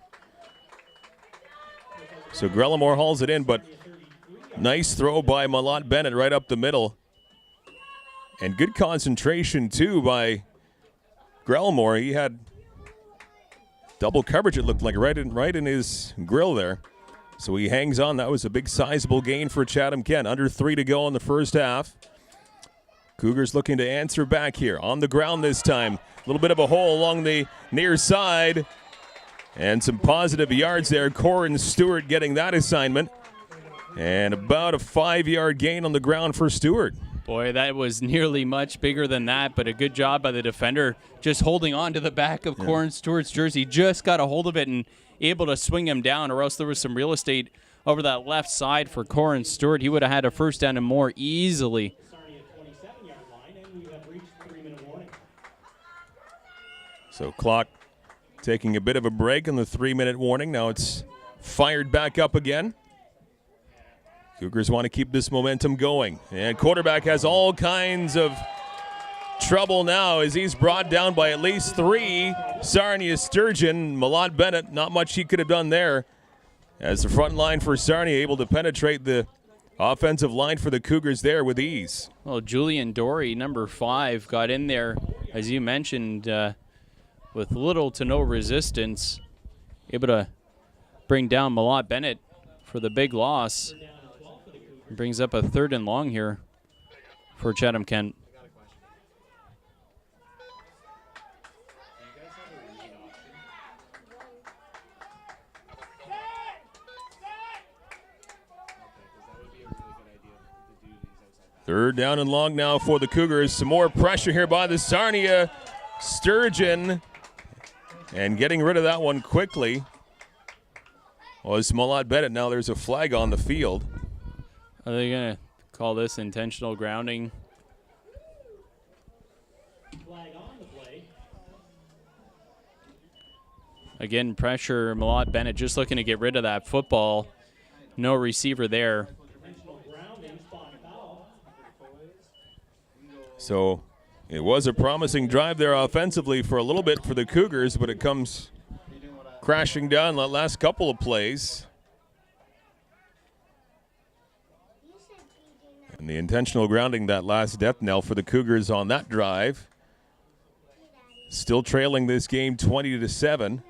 So Grellimore hauls it in, but nice throw by Malott Bennett right up the middle. And good concentration, too, by Grellimore. He had double coverage, it looked like, right in his grill there. So he hangs on. That was a big, sizable gain for Chatham-Kent. Under 3 to go in the first half. Cougars looking to answer back here. On the ground this time. A little bit of a hole along the near side. And some positive yards there. Corin Stewart getting that assignment. And about a 5-yard gain on the ground for Stewart. Boy, that was nearly much bigger than that, but a good job by the defender just holding on to the back of Corin Stewart's jersey. Just got a hold of it and able to swing him down, or else there was some real estate over that left side for Corin Stewart. He would have had a first down and more easily. So clock taking a bit of a break on the 3-minute warning. Now it's fired back up again. Cougars want to keep this momentum going. And quarterback has all kinds of trouble now as he's brought down by at least 3. Sarnia Sturgeon, Malott Bennett, not much he could have done there. As the front line for Sarnia able to penetrate the offensive line for the Cougars there with ease. Well, Julian Dory, number 5, got in there, as you mentioned, with little to no resistance, able to bring down Malott Bennett for the big loss. Brings up a 3rd and long here for Chatham-Kent. Third down and long now for the Cougars. Some more pressure here by the Sarnia Sturgeon. And getting rid of that one quickly was Malott Bennett. Now there's a flag on the field. Are they going to call this intentional grounding? Flag on the play. Again, pressure. Malott Bennett just looking to get rid of that football. No receiver there. So it was a promising drive there offensively for a little bit for the Cougars, but it comes crashing down the last couple of plays. And the intentional grounding, that last death knell for the Cougars on that drive. Still trailing this game 20-7.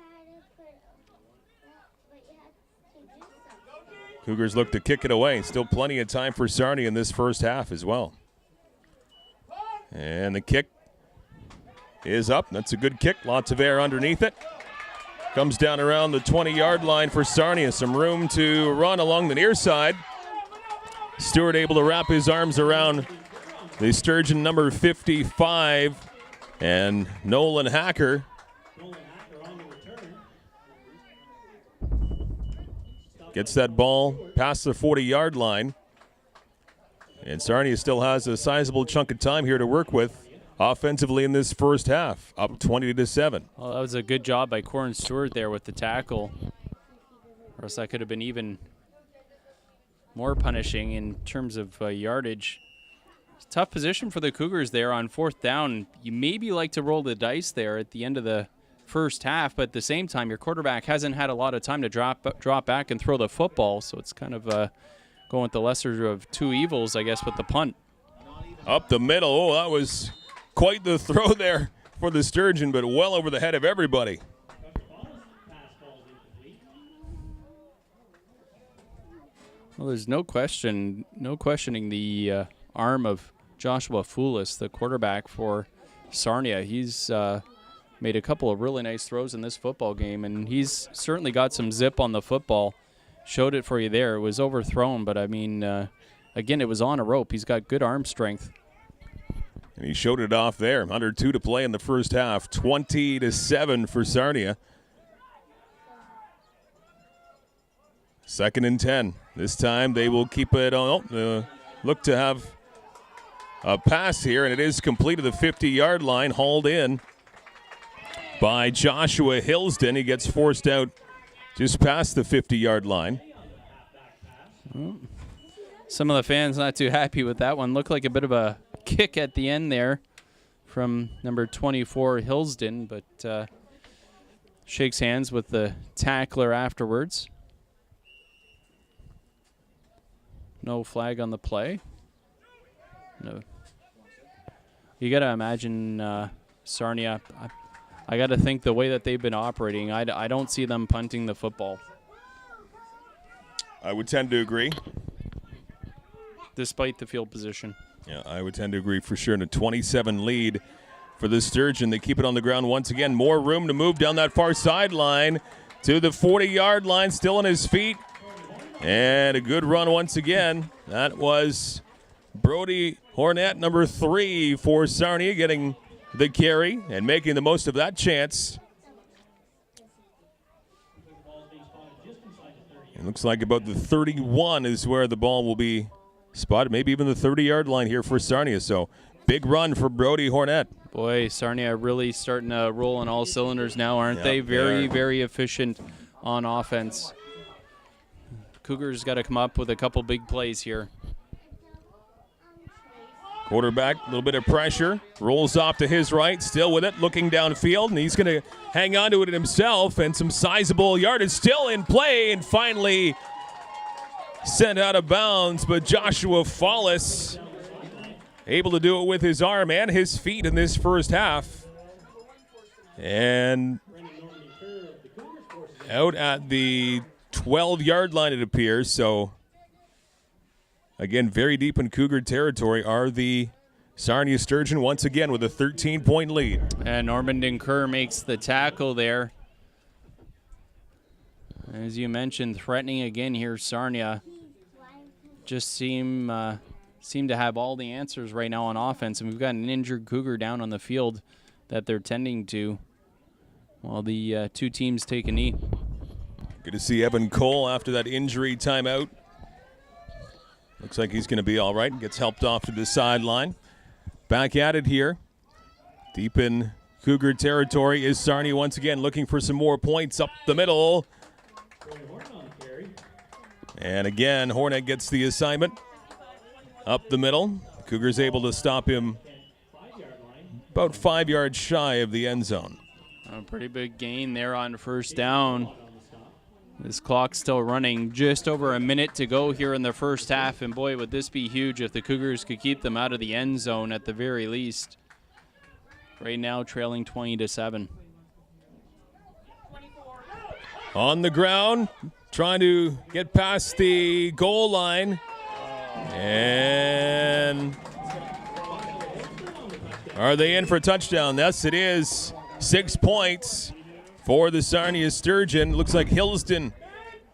Cougars look to kick it away. Still plenty of time for Sarnia in this first half as well. And the kick is up. That's a good kick. Lots of air underneath it. Comes down around the 20-yard line for Sarnia. Some room to run along the near side. Stewart able to wrap his arms around the Sturgeon number 55 and Nolan Hacker. Gets that ball past the 40-yard line. And Sarnia still has a sizable chunk of time here to work with offensively in this first half, up 20-7. Well, that was a good job by Corin Stewart there with the tackle. Or else that could have been even more punishing in terms of yardage. Tough position for the Cougars there on 4th down. You maybe like to roll the dice there at the end of the first half, but at the same time, your quarterback hasn't had a lot of time to drop back and throw the football, so it's kind of going with the lesser of two evils, I guess, with the punt. Up the middle. Oh, that was quite the throw there for the Sturgeon, but well over the head of everybody. Well, there's no questioning the arm of Joshua Foulis, the quarterback for Sarnia. He's made a couple of really nice throws in this football game, and he's certainly got some zip on the football. Showed it for you there. It was overthrown, but I mean, again, it was on a rope. He's got good arm strength. And he showed it off there. Under 2 to play in the first half. 20-7 for Sarnia. 2nd and 10. This time they will keep it on. Look to have a pass here, and it is complete to the 50-yard line, hauled in by Joshua Hillsden. He gets forced out just past the 50-yard line. Some of the fans not too happy with that one. Looked like a bit of a kick at the end there from number 24, Hillsden, but shakes hands with the tackler afterwards. No flag on the play. No. You got to imagine Sarnia. I got to think the way that they've been operating, I don't see them punting the football. I would tend to agree. Despite the field position. Yeah, I would tend to agree for sure. And a 27 lead for the Sturgeon. They keep it on the ground once again. More room to move down that far sideline to the 40-yard line. Still on his feet. And a good run once again. That was Brody Hornet, number 3 for Sarnia, getting the carry and making the most of that chance. It looks like about the 31 is where the ball will be spotted, maybe even the 30-yard line here for Sarnia. So big run for Brody Hornet. Boy, Sarnia really starting to roll on all cylinders now, aren't they? Very, very efficient on offense. Cougars got to come up with a couple big plays here. Quarterback, a little bit of pressure, rolls off to his right, still with it, looking downfield, and he's going to hang on to it himself, and some sizable yardage still in play, and finally sent out of bounds, but Joshua Foulis able to do it with his arm and his feet in this first half. And out at the 12-yard line, it appears. So, again, very deep in Cougar territory are the Sarnia Sturgeon once again with a 13-point lead. And Normandin Kerr makes the tackle there. As you mentioned, threatening again here, Sarnia just seem to have all the answers right now on offense. And we've got an injured Cougar down on the field that they're tending to while the two teams take a knee. Good to see Evan Cole after that injury timeout. Looks like he's going to be all right. Gets helped off to the sideline. Back at it here. Deep in Cougar territory is Sarnia once again looking for some more points up the middle. And again, Hornet gets the assignment up the middle. Cougars able to stop him about 5 yards shy of the end zone. A pretty big gain there on first down. This clock's still running, just over a minute to go here in the first half, and boy, would this be huge if the Cougars could keep them out of the end zone at the very least. Right now, trailing 20-7. On the ground, trying to get past the goal line. And are they in for a touchdown? Yes, it is. 6 points for the Sarnia Sturgeon. Looks like Hillsden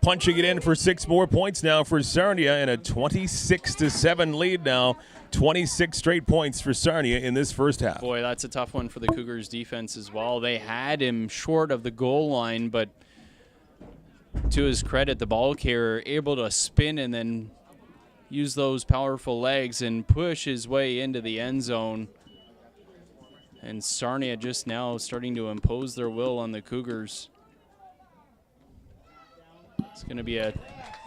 punching it in for 6 more points now for Sarnia, and a 26-7 lead now. 26 straight points for Sarnia in this first half. Boy, that's a tough one for the Cougars defense as well. They had him short of the goal line, but to his credit, the ball carrier able to spin and then use those powerful legs and push his way into the end zone. And Sarnia just now starting to impose their will on the Cougars. It's going to be a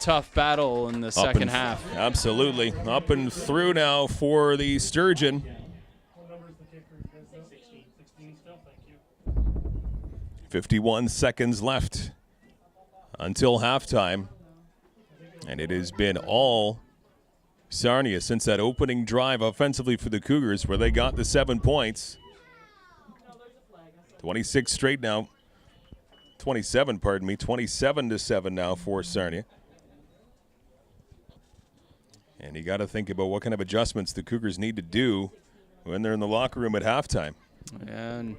tough battle in the second half. Absolutely. Up and through now for the Sturgeon. What number is the kicker? 16. 16 still, thank you. 51 seconds left until halftime. And it has been all Sarnia since that opening drive offensively for the Cougars where they got the 7 points. 26 straight now. 27, pardon me. 27-7 now for Sarnia. And you got to think about what kind of adjustments the Cougars need to do when they're in the locker room at halftime. And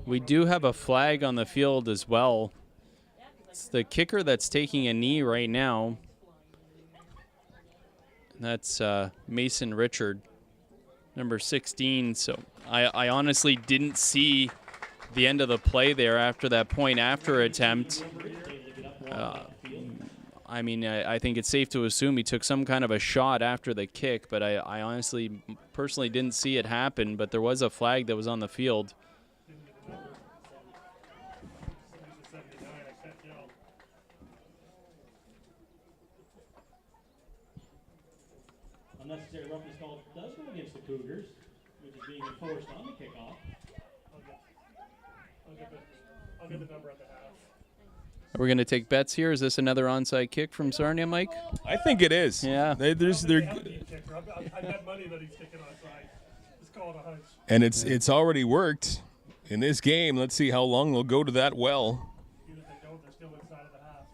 we do have a flag on the field as well. It's the kicker that's taking a knee right now. That's Mason Richard, number 16. So I honestly didn't see the end of the play there after that point after attempt. I mean, I think it's safe to assume he took some kind of a shot after the kick, but I honestly, personally didn't see it happen, but there was a flag that was on the field. Unnecessary roughness call does go against the Cougars, which is being enforced on the kickoff. I'll get the number at the half. Are we going to take bets here? Is this another onside kick from Sarnia, Mike? I think it is. Yeah. I bet money that he's kicking onside. It's called a hunch. And it's already worked in this game. Let's see how long they'll go to that well. Even if they don't, they're still inside of the half.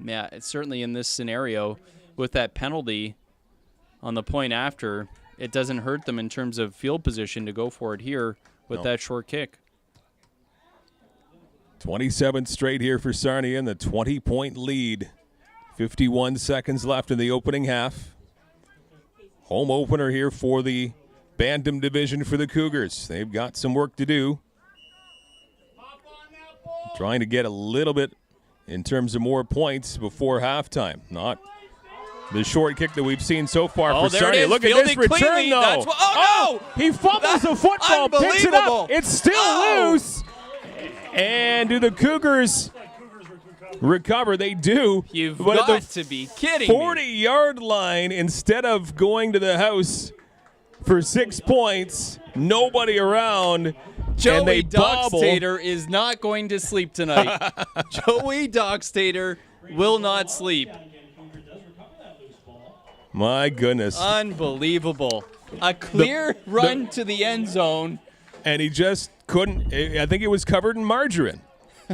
Yeah, it's certainly in this scenario with that penalty on the point after, it doesn't hurt them in terms of field position to go for it here with that short kick. 27 straight here for Sarnia in the 20-point lead. 51 seconds left in the opening half. Home opener here for the Bantam division for the Cougars. They've got some work to do. Trying to get a little bit in terms of more points before halftime. Not the short kick that we've seen so far for there Sarnia. it is. Look at Fielded this return, cleanly. though. That's what, He fumbles the football, picks it Unbelievable. up. It's still loose. And do the Cougars recover? They do. You've but got at the to be kidding me. 40-yard line, instead of going to the house for 6 points, nobody around, and they Joey bobble. Dockstader is not going to sleep tonight. Joey Dockstader will not sleep. My goodness. Unbelievable. A clear run to the end zone. And he just couldn't. I think it was covered in margarine.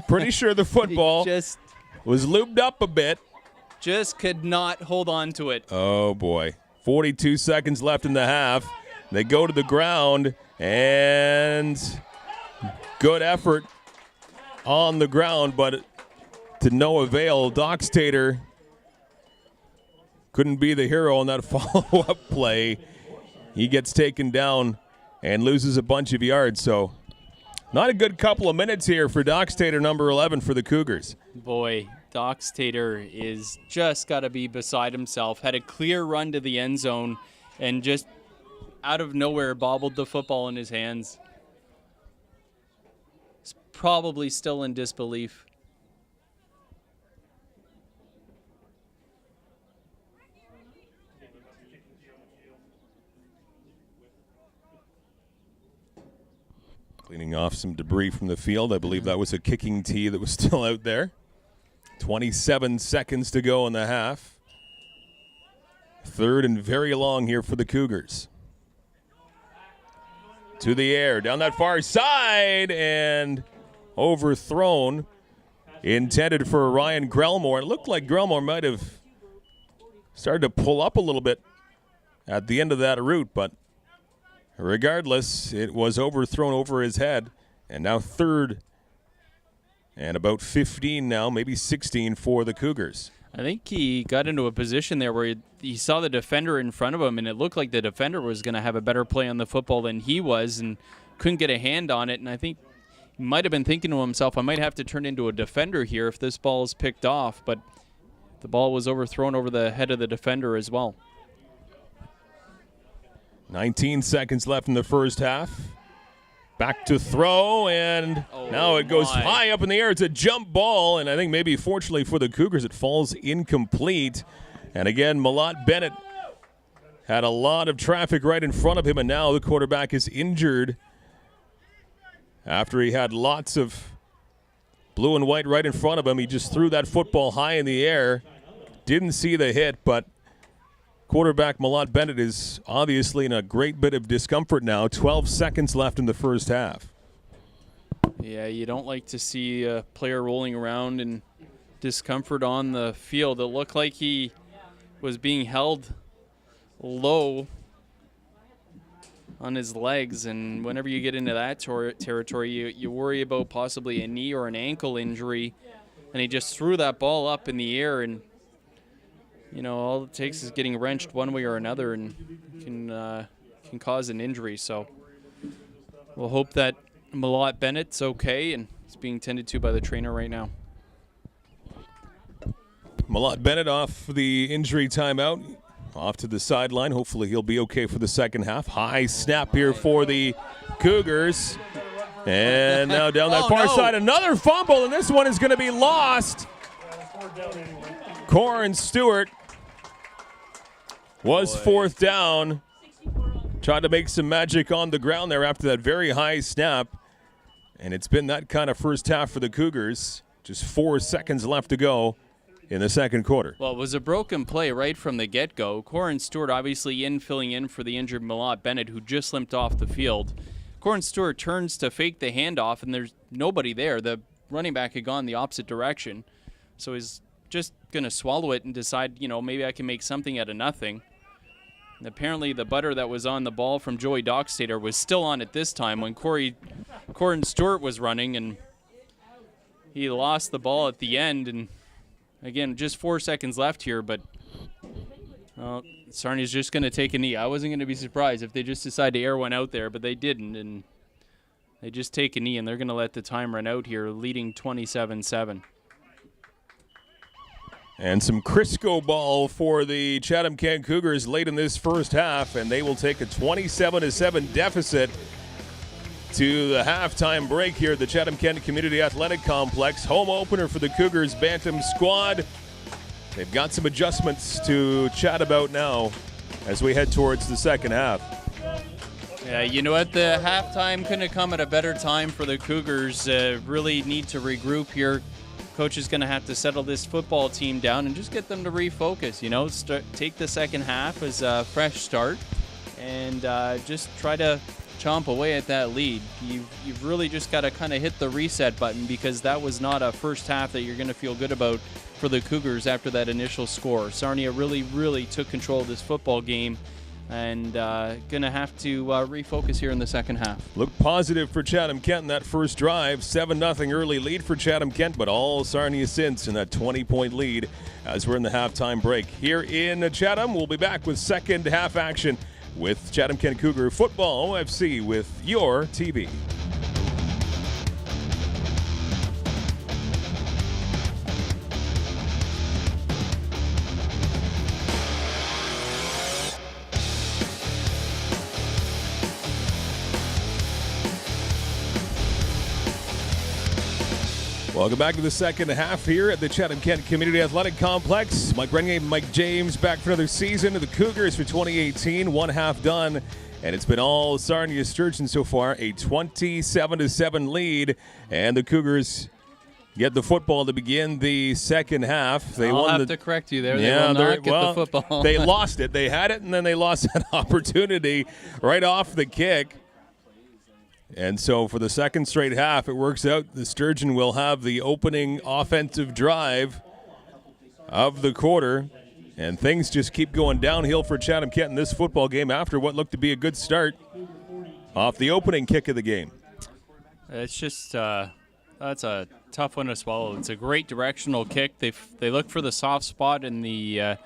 Pretty sure the football was lubed up a bit. Just could not hold on to it. Oh, boy. 42 seconds left in the half. They go to the ground, and good effort on the ground, but to no avail. Dockstader couldn't be the hero on that follow-up play. He gets taken down and loses a bunch of yards. So not a good couple of minutes here for Dockstader, number 11 for the Cougars. Boy, Dockstader is just got to be beside himself. Had a clear run to the end zone and just out of nowhere bobbled the football in his hands. He's probably still in disbelief. Cleaning off some debris from the field. I believe that was a kicking tee that was still out there. 27 seconds to go in the half. Third and very long here for the Cougars. To the air, down that far side, and overthrown. Intended for Ryan Grelmore. It looked like Grelmore might have started to pull up a little bit at the end of that route, but regardless, it was overthrown over his head, and now third and about 15 now, maybe 16 for the Cougars. I think he got into a position there where he saw the defender in front of him, and it looked like the defender was going to have a better play on the football than he was and couldn't get a hand on it. And I think he might have been thinking to himself, I might have to turn into a defender here if this ball is picked off. But the ball was overthrown over the head of the defender as well. 19 seconds left in the first half. Back to throw, and now it goes high up in the air. It's a jump ball, and I think maybe fortunately for the Cougars, it falls incomplete. And again, Malott Bennett had a lot of traffic right in front of him, and now the quarterback is injured after he had lots of blue and white right in front of him. He just threw that football high in the air. Didn't see the hit, but quarterback Malott Bennett is obviously in a great bit of discomfort now. 12 seconds left in the first half. Yeah, you don't like to see a player rolling around in discomfort on the field. It looked like he was being held low on his legs, and whenever you get into that territory, you worry about possibly a knee or an ankle injury, and he just threw that ball up in the air, and all it takes is getting wrenched one way or another and can cause an injury. So we'll hope that Malott Bennett's okay and is being tended to by the trainer right now. Malott Bennett off the injury timeout, off to the sideline. Hopefully he'll be okay for the second half. High snap here for the Cougars. And now down that far side, another fumble, and this one is going to be lost. Corin Stewart was fourth down. Tried to make some magic on the ground there after that very high snap. And it's been that kind of first half for the Cougars. Just 4 seconds left to go in the second quarter. Well, it was a broken play right from the get-go. Corin Stewart obviously filling in for the injured Malott Bennett, who just limped off the field. Corin Stewart turns to fake the handoff, and there's nobody there. The running back had gone the opposite direction. So he's just going to swallow it and decide, maybe I can make something out of nothing. And apparently the butter that was on the ball from Joey Dockstader was still on it this time when Corin Stewart was running, and he lost the ball at the end. And again, just 4 seconds left here, but Sarnia's just going to take a knee. I wasn't going to be surprised if they just decided to air one out there, but they didn't, and they just take a knee, and they're going to let the time run out here, leading 27-7. And some Crisco ball for the Chatham-Kent Cougars late in this first half, and they will take a 27-7 deficit to the halftime break here at the Chatham-Kent Community Athletic Complex. Home opener for the Cougars Bantam squad. They've got some adjustments to chat about now as we head towards the second half. Yeah, you know what? The halftime couldn't have come at a better time for the Cougars. Really need to regroup here. Coach is going to have to settle this football team down and just get them to refocus. Take the second half as a fresh start and just try to chomp away at that lead. You've really just got to kind of hit the reset button, because that was not a first half that you're going to feel good about for the Cougars after that initial score. Sarnia really took control of this football game, and going to have to refocus here in the second half. Look positive for Chatham-Kent in that first drive. 7-0 early lead for Chatham-Kent, but all Sarnia since in that 20-point lead as we're in the halftime break. Here in Chatham, we'll be back with second half action with Chatham-Kent Cougar Football OFC with your TV. Welcome back to the second half here at the Chatham-Kent Community Athletic Complex. Mike Renier, Mike James back for another season of the Cougars for 2018. One half done, and it's been all Sarnia Sturgeons so far. A 27-7 lead, and the Cougars get the football to begin the second half. I'll have to correct you there. They will not get the football. They lost it. They had it, and then they lost that opportunity right off the kick. And so for the second straight half, it works out. The Sturgeon will have the opening offensive drive of the quarter. And things just keep going downhill for Chatham-Kent in this football game after what looked to be a good start off the opening kick of the game. It's just that's a tough one to swallow. It's a great directional kick. They look for the soft spot in the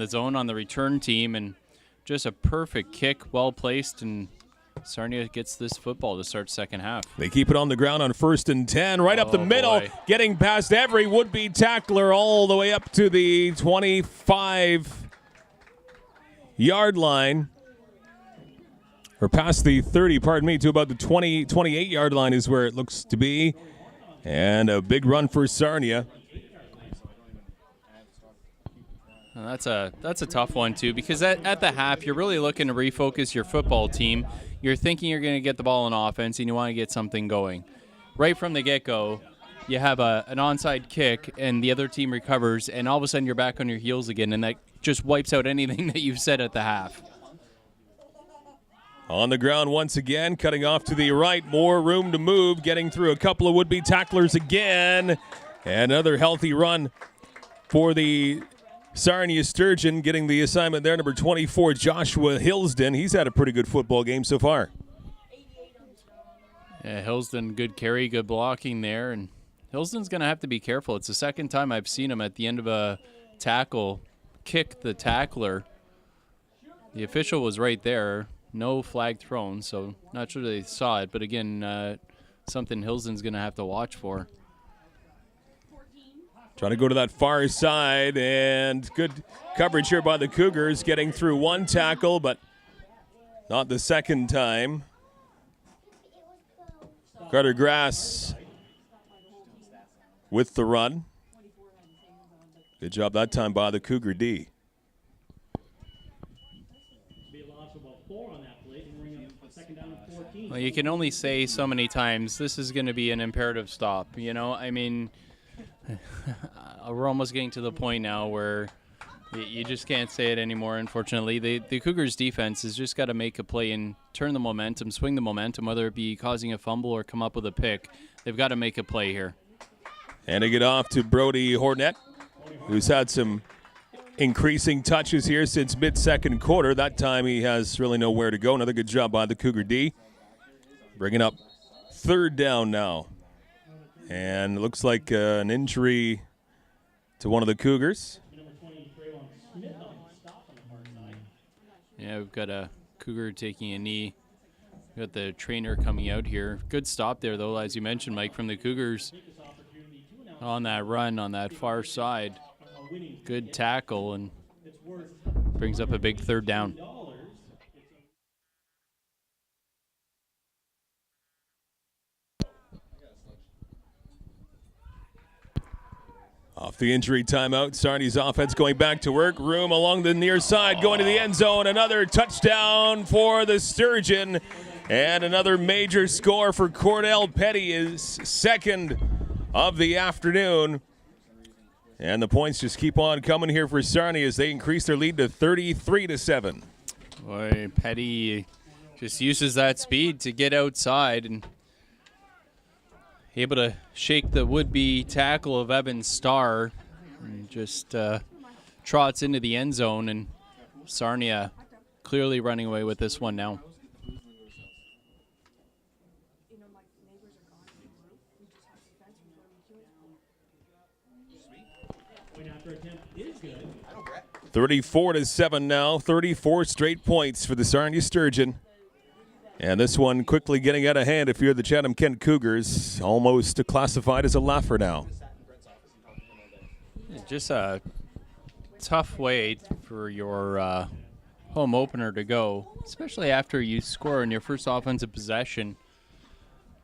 zone on the return team, and just a perfect kick, well placed, and Sarnia gets this football to start second half. They keep it on the ground on 1st and 10, right up the middle, getting past every would-be tackler all the way up to the 25-yard line. or past the 30, pardon me, to about the 20, 28-yard line is where it looks to be. And a big run for Sarnia. And that's a tough one, too, because at the half, you're really looking to refocus your football team. You're thinking you're going to get the ball in offense, and you want to get something going. Right from the get-go, you have an onside kick, and the other team recovers, and all of a sudden you're back on your heels again, and that just wipes out anything that you've said at the half. On the ground once again, cutting off to the right, more room to move, getting through a couple of would-be tacklers again. And another healthy run for the Sarnia Sturgeon, getting the assignment there, number 24, Joshua Hillsden. He's had a pretty good football game so far. Yeah, Hillsden, good carry, good blocking there. And Hillsden's going to have to be careful. It's the second time I've seen him at the end of a tackle kick the tackler. The official was right there. No flag thrown, so not sure they saw it. But again, something Hillsden's going to have to watch for. Trying to go to that far side, and good coverage here by the Cougars, getting through one tackle, but not the second time. Carter Grass with the run. Good job that time by the Cougar D. Well, you can only say so many times, this is going to be an imperative stop. You know, I mean, we're almost getting to the point now where you just can't say it anymore, unfortunately. The Cougars' defense has just got to make a play and turn the momentum, swing the momentum, whether it be causing a fumble or come up with a pick. They've got to make a play here. Handing it off to Brody Hornet, who's had some increasing touches here since mid-second quarter. That time he has really nowhere to go. Another good job by the Cougar D. Bringing up third down now. And it looks like an injury to one of the Cougars. Yeah, we've got a Cougar taking a knee. We've got the trainer coming out here. Good stop there, though, as you mentioned, Mike, from the Cougars on that run on that far side. Good tackle, and brings up a big third down. Off the injury timeout, Sarnia's offense going back to work. Room along the near side, going to the end zone. Another touchdown for the Sturgeon. And another major score for Cordell Petty, his second of the afternoon. And the points just keep on coming here for Sarnia as they increase their lead to 33-7. Boy, Petty just uses that speed to get outside and able to shake the would-be tackle of Evan Starr and just trots into the end zone, and Sarnia clearly running away with this one now. Is good. 34-7 now, 34 straight points for the Sarnia Sturgeon. And this one quickly getting out of hand if you're the Chatham-Kent Cougars, almost classified as a laugher now. Just a tough way for your home opener to go, especially after you score in your first offensive possession.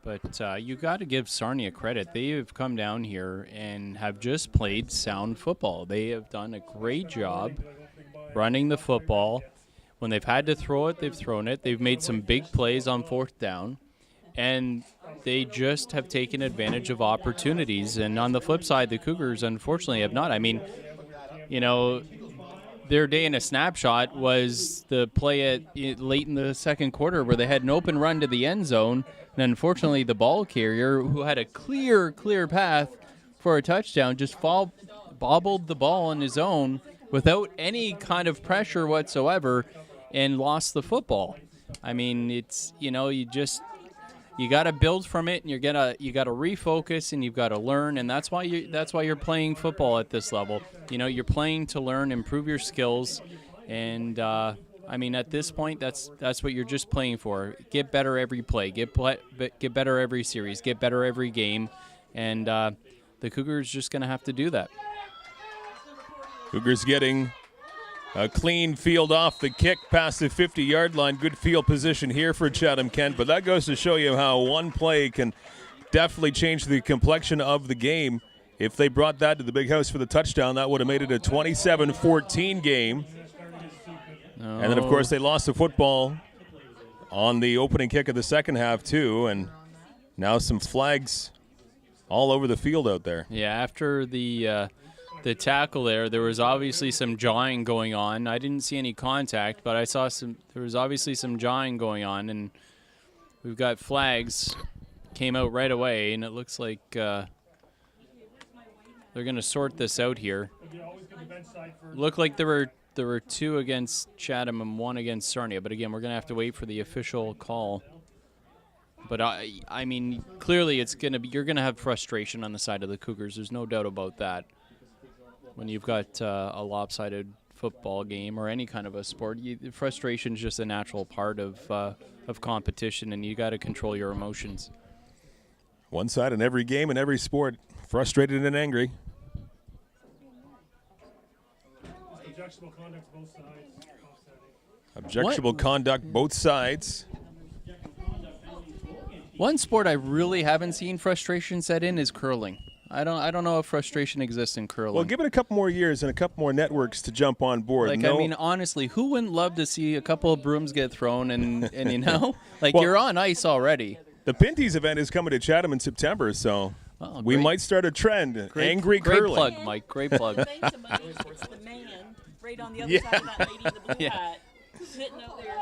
But you got to give Sarnia credit. They have come down here and have just played sound football. They have done a great job running the football. When they've had to throw it, they've thrown it. They've made some big plays on fourth down, and they just have taken advantage of opportunities. And on the flip side, the Cougars, unfortunately, have not. I mean, you know, their day in a snapshot was the play late in the second quarter where they had an open run to the end zone, and unfortunately the ball carrier, who had a clear path for a touchdown, just bobbled the ball on his own without any kind of pressure whatsoever and lost the football. I mean, it's, you know, you got to build from it, and you got to refocus, and you've got to learn, and that's why you're playing football at this level. You know, you're playing to learn, improve your skills, and I mean, at this point, that's what you're just playing for. Get better every play, get better every series, get better every game, and the Cougars just going to have to do that. Cougars getting A clean field off the kick past the 50-yard line. Good field position here for Chatham-Kent, but that goes to show you how one play can definitely change the complexion of the game. If they brought that to the big house for the touchdown, that would have made it a 27-14 game. And then, of course, they lost the football on the opening kick of the second half, too, and now some flags all over the field out there. Yeah, after the tackle there was obviously some jawing going on. I didn't see any contact, but I saw there was obviously some jawing going on, and we've got flags came out right away, and it looks like they're going to sort this out here. Looked like there were 2 against Chatham and 1 against Sarnia, but again, we're going to have to wait for the official call. But I mean, clearly you're going to have frustration on the side of the Cougars. There's no doubt about that. When you've got a lopsided football game or any kind of a sport, frustration is just a natural part of competition, and you got to control your emotions. One side in every game in every sport, frustrated and angry. Objectionable conduct both sides. Objectionable conduct both sides. One sport I really haven't seen frustration set in is curling. I don't know if frustration exists in curling. Well, give it a couple more years and a couple more networks to jump on board. Like, I mean, honestly, who wouldn't love to see a couple of brooms get thrown and you know, like, well, you're on ice already. The Pinties event is coming to Chatham in September, so we might start a trend. Angry curling. Great plug, Mike. Great plug. It's the man right on the other side of that lady in the blue hat sitting out there.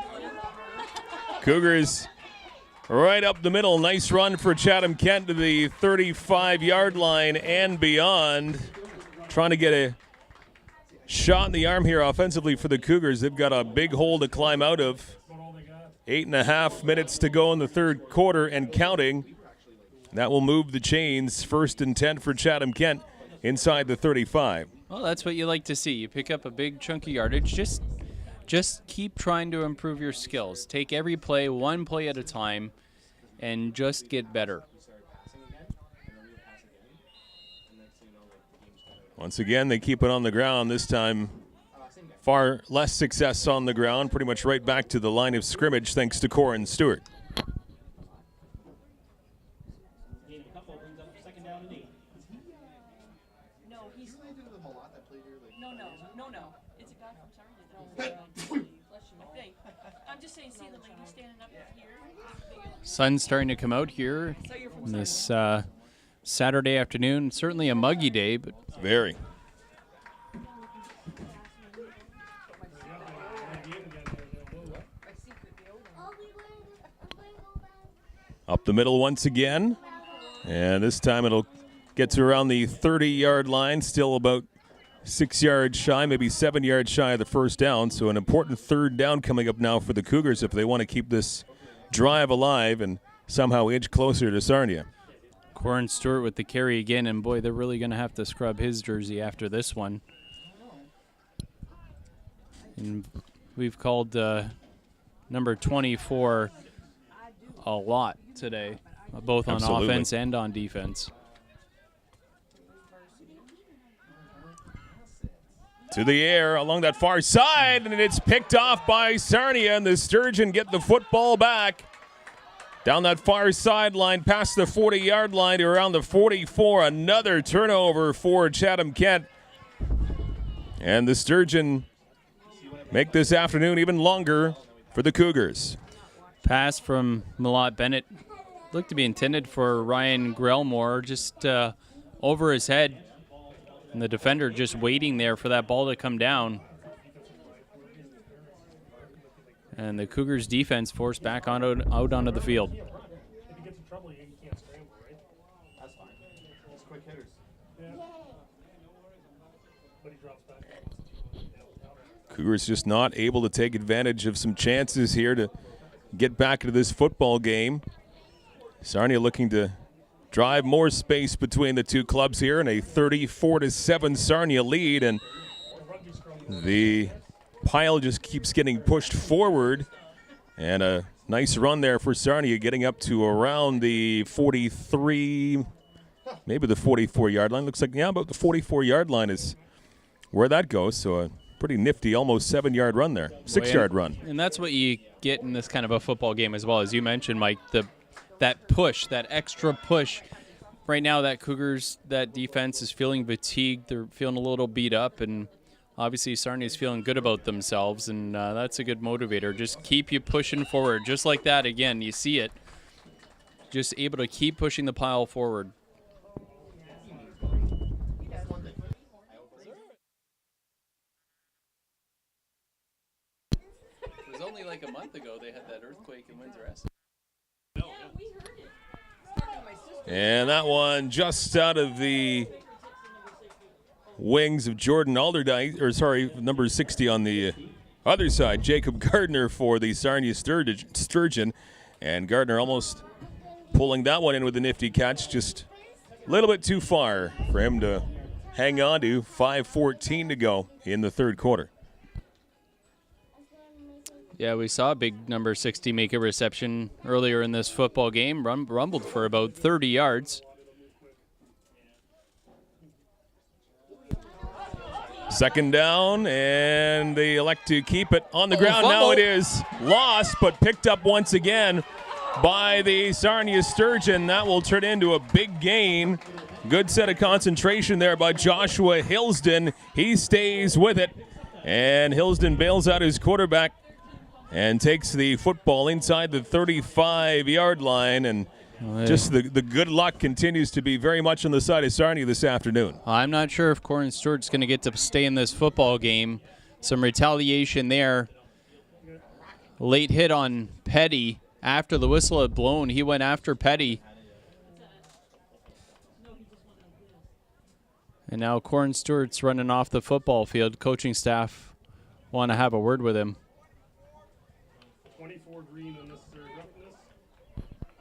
Cougars right up the middle. Nice run for Chatham-Kent to the 35-yard line and beyond. Trying to get a shot in the arm here offensively for the Cougars. They've got a big hole to climb out of. 8.5 minutes to go in the third quarter and counting. That will move the chains. 1st and 10 for Chatham-Kent inside the 35. Well, that's what you like to see. You pick up a big chunk of yardage. Just keep trying to improve your skills. Take every play, one play at a time, and just get better. Once again, they keep it on the ground. This time, far less success on the ground. Pretty much right back to the line of scrimmage thanks to Corin Stewart. No. It's a guy from Sarnia. I'm just saying, see the lady standing up here. Sun's starting to come out here on this Saturday afternoon. Certainly a muggy day, but very. Up the middle once again. And this time it'll get to around the 30-yard line. Still about 6 yards shy, maybe 7 yards shy of the first down. So an important third down coming up now for the Cougars if they want to keep this drive alive and somehow inch closer to Sarnia. Corin Stewart with the carry again, and boy, they're really going to have to scrub his jersey after this one. And we've called number 24 a lot today, both on offense and on defense. To the air along that far side, and it's picked off by Sarnia, and the Sturgeon get the football back. Down that far sideline, past the 40-yard line to around the 44. Another turnover for Chatham-Kent. And the Sturgeon make this afternoon even longer for the Cougars. Pass from Malott Bennett. Looked to be intended for Ryan Grelmore, just over his head. And the defender just waiting there for that ball to come down. And the Cougars defense forced back out onto the field. If he gets in trouble, you can't scramble, right? That's fine. Just quick hitters. Yeah. But he drops back. Cougars just not able to take advantage of some chances here to get back into this football game. Sarnia looking to drive more space between the two clubs here in a 34-7 Sarnia lead, and the pile just keeps getting pushed forward, and a nice run there for Sarnia, getting up to around the 43, maybe the 44-yard line. Looks like, yeah, about the 44-yard line is where that goes. So a Pretty nifty, almost 7-yard run there, 6-yard run. And that's what you get in this kind of a football game as well. As you mentioned, Mike, that push, that extra push. Right now, that Cougars, that defense is feeling fatigued. They're feeling a little beat up, and obviously Sarnia is feeling good about themselves, and that's a good motivator. Just keep you pushing forward. Just like that, again, you see it. Just able to keep pushing the pile forward. It was only like a month ago they had that earthquake in Windsor. And that one just out of the wings of Jordan Alderdyce, or sorry, number 60 on the other side, Jacob Gardner for the Sarnia Sturgeon. And Gardner almost pulling that one in with a nifty catch, just a little bit too far for him to hang on to. 5:14 to go in the third quarter. Yeah, we saw a big number 60 make a reception earlier in this football game, rumbled for about 30 yards. Second down, and they elect to keep it on the ground. Fumble. Now it is lost, but picked up once again by the Sarnia Sturgeon. That will turn into a big gain. Good set of concentration there by Joshua Hillsden. He stays with it, and Hillsden bails out his quarterback and takes the football inside the 35-yard line, and just the good luck continues to be very much on the side of Sarnia this afternoon. I'm not sure if Corin Stewart's going to get to stay in this football game. Some retaliation there. Late hit on Petty. After the whistle had blown, he went after Petty. And now Corin Stewart's running off the football field. Coaching staff want to have a word with him. 24 green, unnecessary roughness.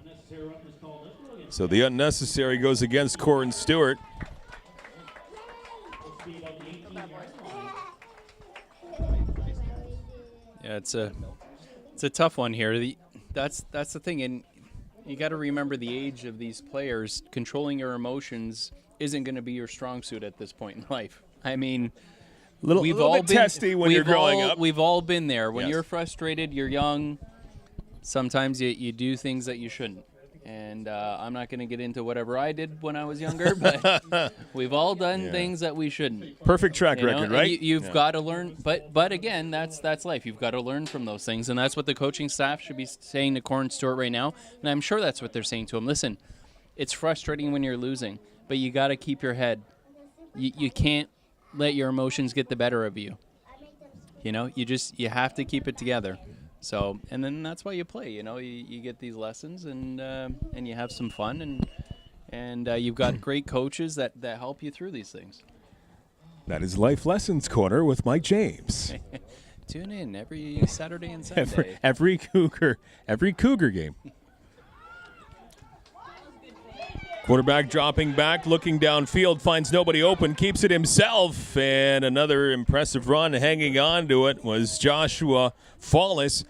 Unnecessary roughness called. So the unnecessary goes against Corin Stewart. Yeah, it's a tough one here. That's the thing, and you got to remember the age of these players. Controlling your emotions isn't going to be your strong suit at this point in life. I mean, Little bit testy when you're growing up. We've all been there. When Yes. you're frustrated, you're young. Sometimes you do things that you shouldn't. And I'm not going to get into whatever I did when I was younger, but we've all done things that we shouldn't. Perfect track You know? record, And right? You've got to learn, but again, that's life. You've got to learn from those things, and that's what the coaching staff should be saying to Corin Stewart right now. And I'm sure that's what they're saying to him. Listen, it's frustrating when you're losing, but you got to keep your head. You can't let your emotions get the better of you. You know, you have to keep it together. So, and then that's why you play. You know, you get these lessons, and you have some fun, and you've got great coaches that help you through these things. That is Life Lessons Corner with Mike James. Tune in every Saturday and Sunday. every Cougar game. Quarterback dropping back, looking downfield, finds nobody open, keeps it himself, and another impressive run. Hanging on to it was Joshua Fallis.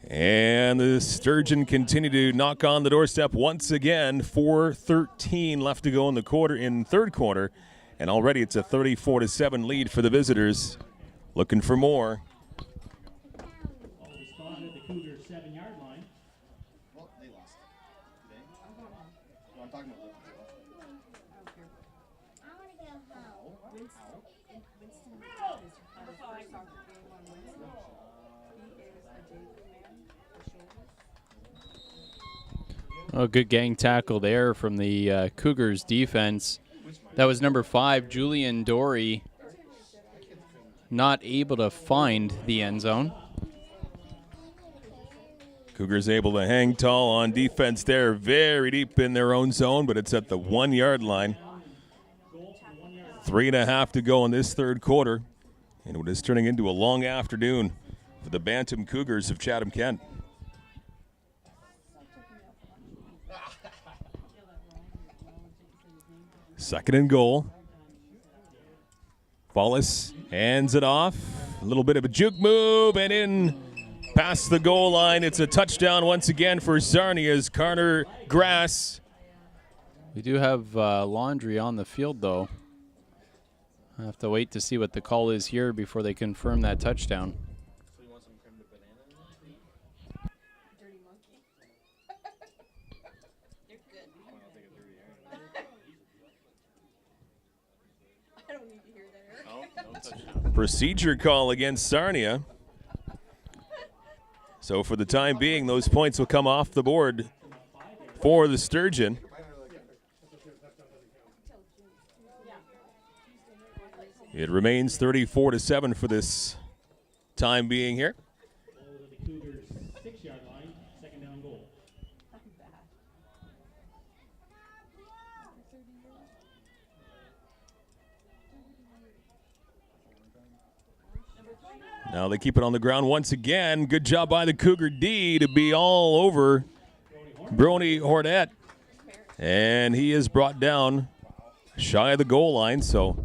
And the Sturgeon continue to knock on the doorstep once again. 4:13 left to go in the third quarter, and already it's a 34-7 lead for the visitors. Looking for more. Ball is spotted at the Cougars 7-yard line. Well, they lost today. No, I'm talking about Liverpool. Oh, good gang tackle there from the Cougars defense. That was number 5, Julian Dory, not able to find the end zone. Cougars able to hang tall on defense there, very deep in their own zone, but it's at the 1-yard line. 3.5 to go in this third quarter, and it is turning into a long afternoon for the Bantam Cougars of Chatham-Kent. Second and goal. Fallis hands it off. A little bit of a juke move, and in past the goal line. It's a touchdown once again for Sarnia's Carter Grass. We do have Laundry on the field, though. I'll have to wait to see what the call is here before they confirm that touchdown. Dirty monkey. You're good. I don't need to hear that. Procedure call against Sarnia. So for the time being, those points will come off the board for the Sturgeon. It remains 34-7 for this time being here. Ball to the Cougars' 6-yard line, second down goal. Now they keep it on the ground once again. Good job by the Cougar D to be all over Brony Hornet. And he is brought down shy of the goal line, so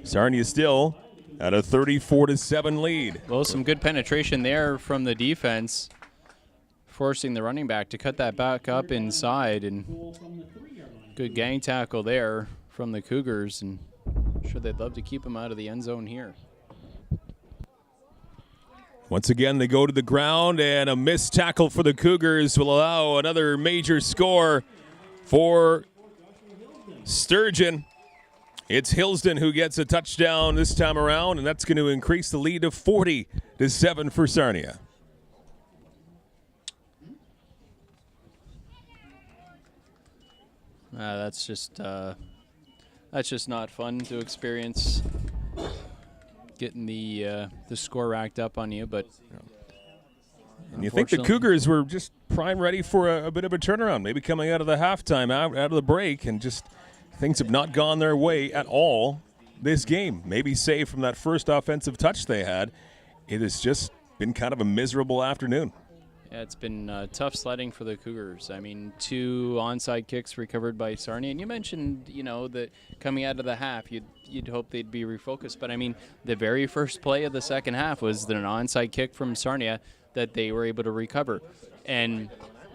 Sarnia still at a 34-7 lead. Well, some good penetration there from the defense, forcing the running back to cut that back up inside, and good gang tackle there from the Cougars, and I'm sure they'd love to keep him out of the end zone here. Once again, they go to the ground, and a missed tackle for the Cougars will allow another major score for Sturgeon. It's Hillsden who gets a touchdown this time around, and that's going to increase the lead to 40-7 for Sarnia. That's just not fun to experience, getting the score racked up on you, but and you think the Cougars were just prime ready for a bit of a turnaround, maybe coming out of the halftime, out of the break, and just things have not gone their way at all this game. Maybe save from that first offensive touch they had. It has just been kind of a miserable afternoon. Yeah, it's been tough sledding for the Cougars. I mean, 2 onside kicks recovered by Sarnia. And you mentioned, that coming out of the half, you'd hope they'd be refocused. But, I mean, the very first play of the second half was an onside kick from Sarnia that they were able to recover. And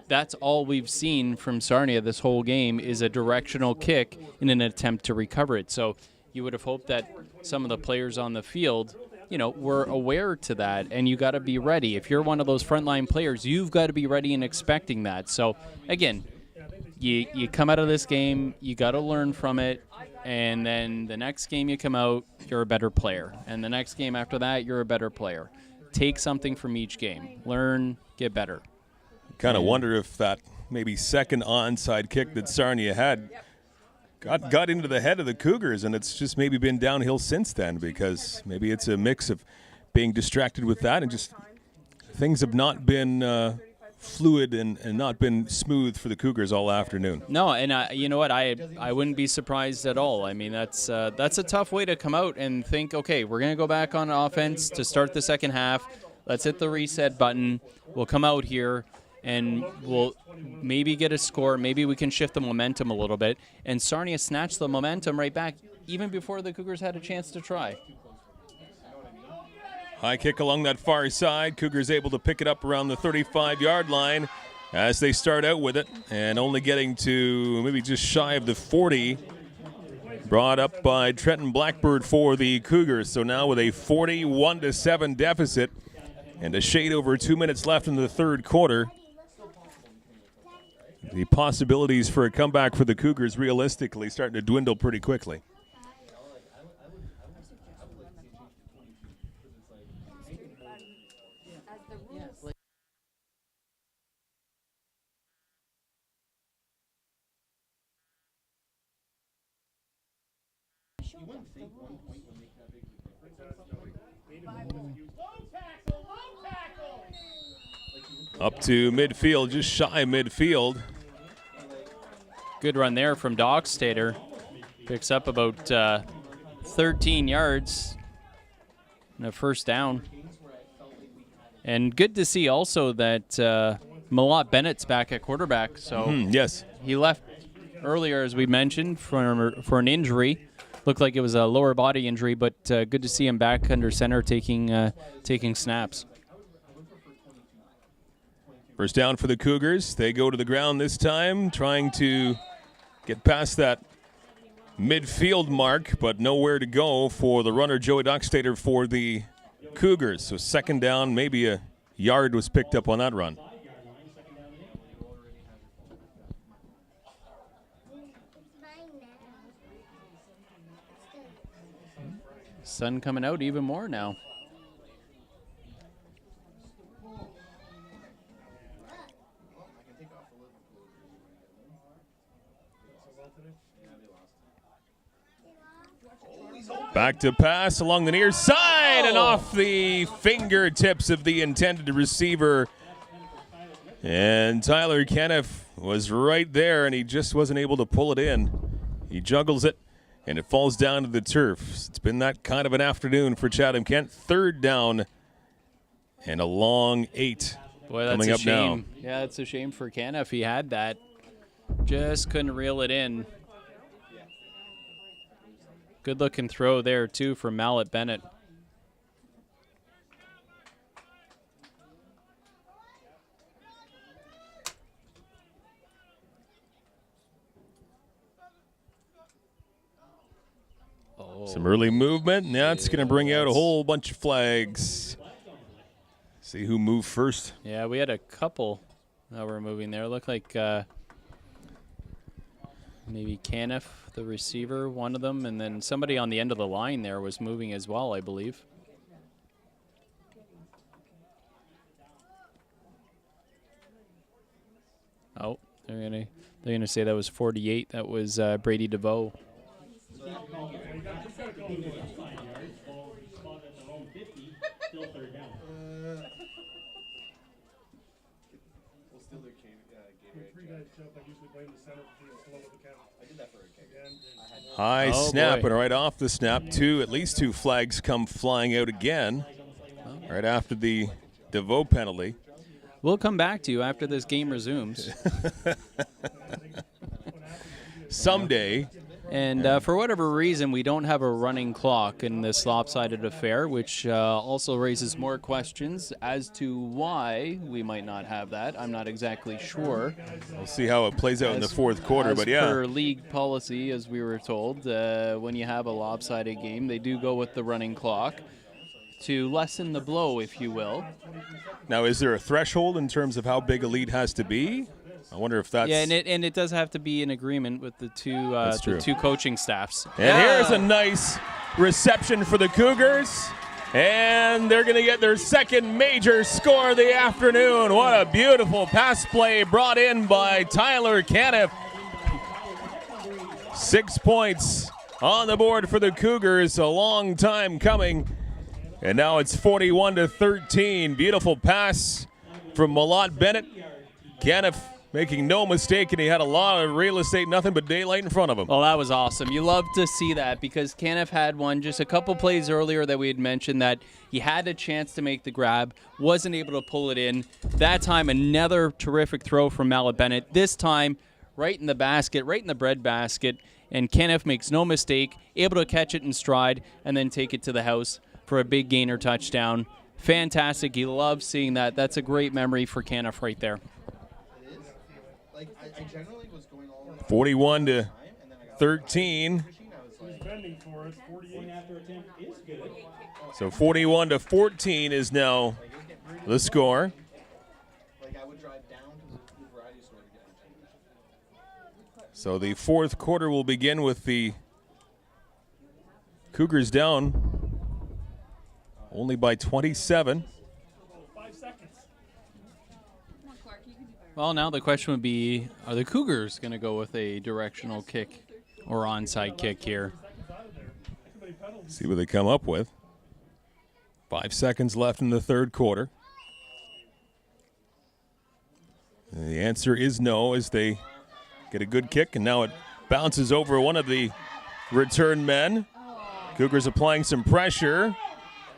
that's all we've seen from Sarnia this whole game is a directional kick in an attempt to recover it. So you would have hoped that some of the players on the field were aware to that, and you got to be ready. If you're one of those frontline players, you've got to be ready and expecting that. So, again, you come out of this game, you got to learn from it, and then the next game you come out, you're a better player. And the next game after that, you're a better player. Take something from each game. Learn, get better. Kind of wonder if that maybe second onside kick that Sarnia had got into the head of the Cougars, and it's just maybe been downhill since then, because maybe it's a mix of being distracted with that and just things have not been fluid and not been smooth for the Cougars all afternoon. No, and you know what? I wouldn't be surprised at all. I mean, that's a tough way to come out and think, okay, we're going to go back on offense to start the second half. Let's hit the reset button. We'll come out here and we'll maybe get a score. Maybe we can shift the momentum a little bit. And Sarnia snatched the momentum right back even before the Cougars had a chance to try. High kick along that far side. Cougars able to pick it up around the 35-yard line as they start out with it, and only getting to maybe just shy of the 40. Brought up by Trenton Blackbird for the Cougars. So now with a 41-7 deficit and a shade over 2 minutes left in the third quarter, the possibilities for a comeback for the Cougars realistically starting to dwindle pretty quickly. Up to midfield, just shy of midfield. Good run there from Dockstader. Picks up about 13 yards and a first down. And good to see also that Malott Bennett's back at quarterback. So yes, he left earlier, as we mentioned, for an injury. Looked like it was a lower body injury, but good to see him back under center taking snaps. First down for the Cougars. They go to the ground this time, trying to get past that midfield mark, but nowhere to go for the runner, Joey Dockstader, for the Cougars. So second down, maybe a yard was picked up on that run. Sun coming out even more now. Back to pass along the near side and off the fingertips of the intended receiver. And Tyler Kenneth was right there, and he just wasn't able to pull it in. He juggles it, and it falls down to the turf. It's been that kind of an afternoon for Chatham-Kent. Third down and a long 8. Boy, that's coming a up shame. now. Yeah, it's a shame for Kenneth. He had that. Just couldn't reel it in. Good looking throw there, too, from Mallet Bennett. Some early movement, and that's going to bring out a whole bunch of flags. See who moved first. Yeah, we had a couple that were moving there. Looked like maybe Caniff, the receiver, one of them, and then somebody on the end of the line there was moving as well, I believe. Oh, they're gonna say that was 48. That was Brady DeVoe. High snap, and right off the snap, at least two flags come flying out again right after the DeVoe penalty. We'll come back to you after this game resumes. Someday. And for whatever reason, we don't have a running clock in this lopsided affair, which also raises more questions as to why we might not have that. I'm not exactly sure. We'll see how it plays out in the fourth quarter, but yeah. As per league policy, as we were told, when you have a lopsided game, they do go with the running clock to lessen the blow, if you will. Now, is there a threshold in terms of how big a lead has to be? I wonder if that's... Yeah, and it does have to be in agreement with the two coaching staffs. And here's a nice reception for the Cougars. And they're going to get their second major score of the afternoon. What a beautiful pass play brought in by Tyler Caniff. 6 points on the board for the Cougars. A long time coming. And now it's 41-13. Beautiful pass from Malott Bennett. Caniff making no mistake, and he had a lot of real estate, nothing but daylight in front of him. Well, that was awesome. You love to see that because Caniff had one just a couple plays earlier that we had mentioned that he had a chance to make the grab, wasn't able to pull it in. That time, another terrific throw from Malott Bennett. This time, right in the basket, right in the bread basket, and Caniff makes no mistake, able to catch it in stride and then take it to the house for a big gainer touchdown. Fantastic. He loves seeing that. That's a great memory for Caniff right there. 41-13. So 41-14 is now the score. So the fourth quarter will begin with the Cougars down only by 27. Well, now the question would be, are the Cougars going to go with a directional kick or onside kick here? See what they come up with. 5 seconds left in the third quarter. And the answer is no, as they get a good kick, and now it bounces over one of the return men. Cougars applying some pressure,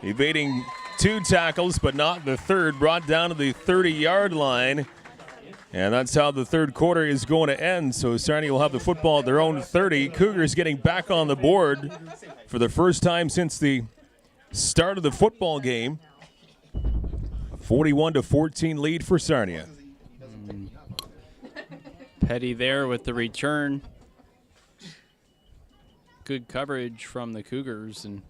evading 2 tackles, but not the third, brought down to the 30-yard line. And that's how the third quarter is going to end. So Sarnia will have the football at their own 30. Cougars getting back on the board for the first time since the start of the football game. A 41-14 lead for Sarnia. Petty there with the return. good coverage from the Cougars, and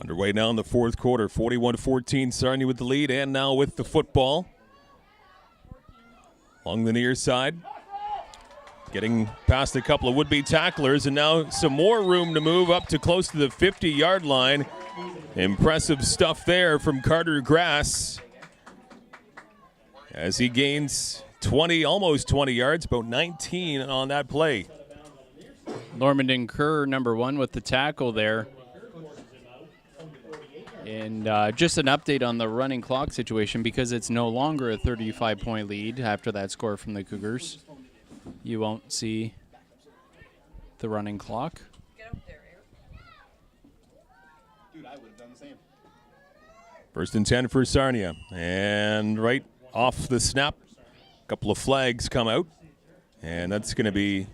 underway now in the fourth quarter. 41-14, Sarnia with the lead, and now with the football. Along the near side. Getting past a couple of would-be tacklers, and now some more room to move up to close to the 50-yard line. Impressive stuff there from Carter Grass as he gains 20, almost 20 yards, about 19 on that play. Normandin Kerr, number 1, with the tackle there. And just an update on the running clock situation, because it's no longer a 35-point lead after that score from the Cougars. You won't see the running clock. Dude, I would have done the same. First and 10 for Sarnia. And right off the snap, a couple of flags come out. And that's going to be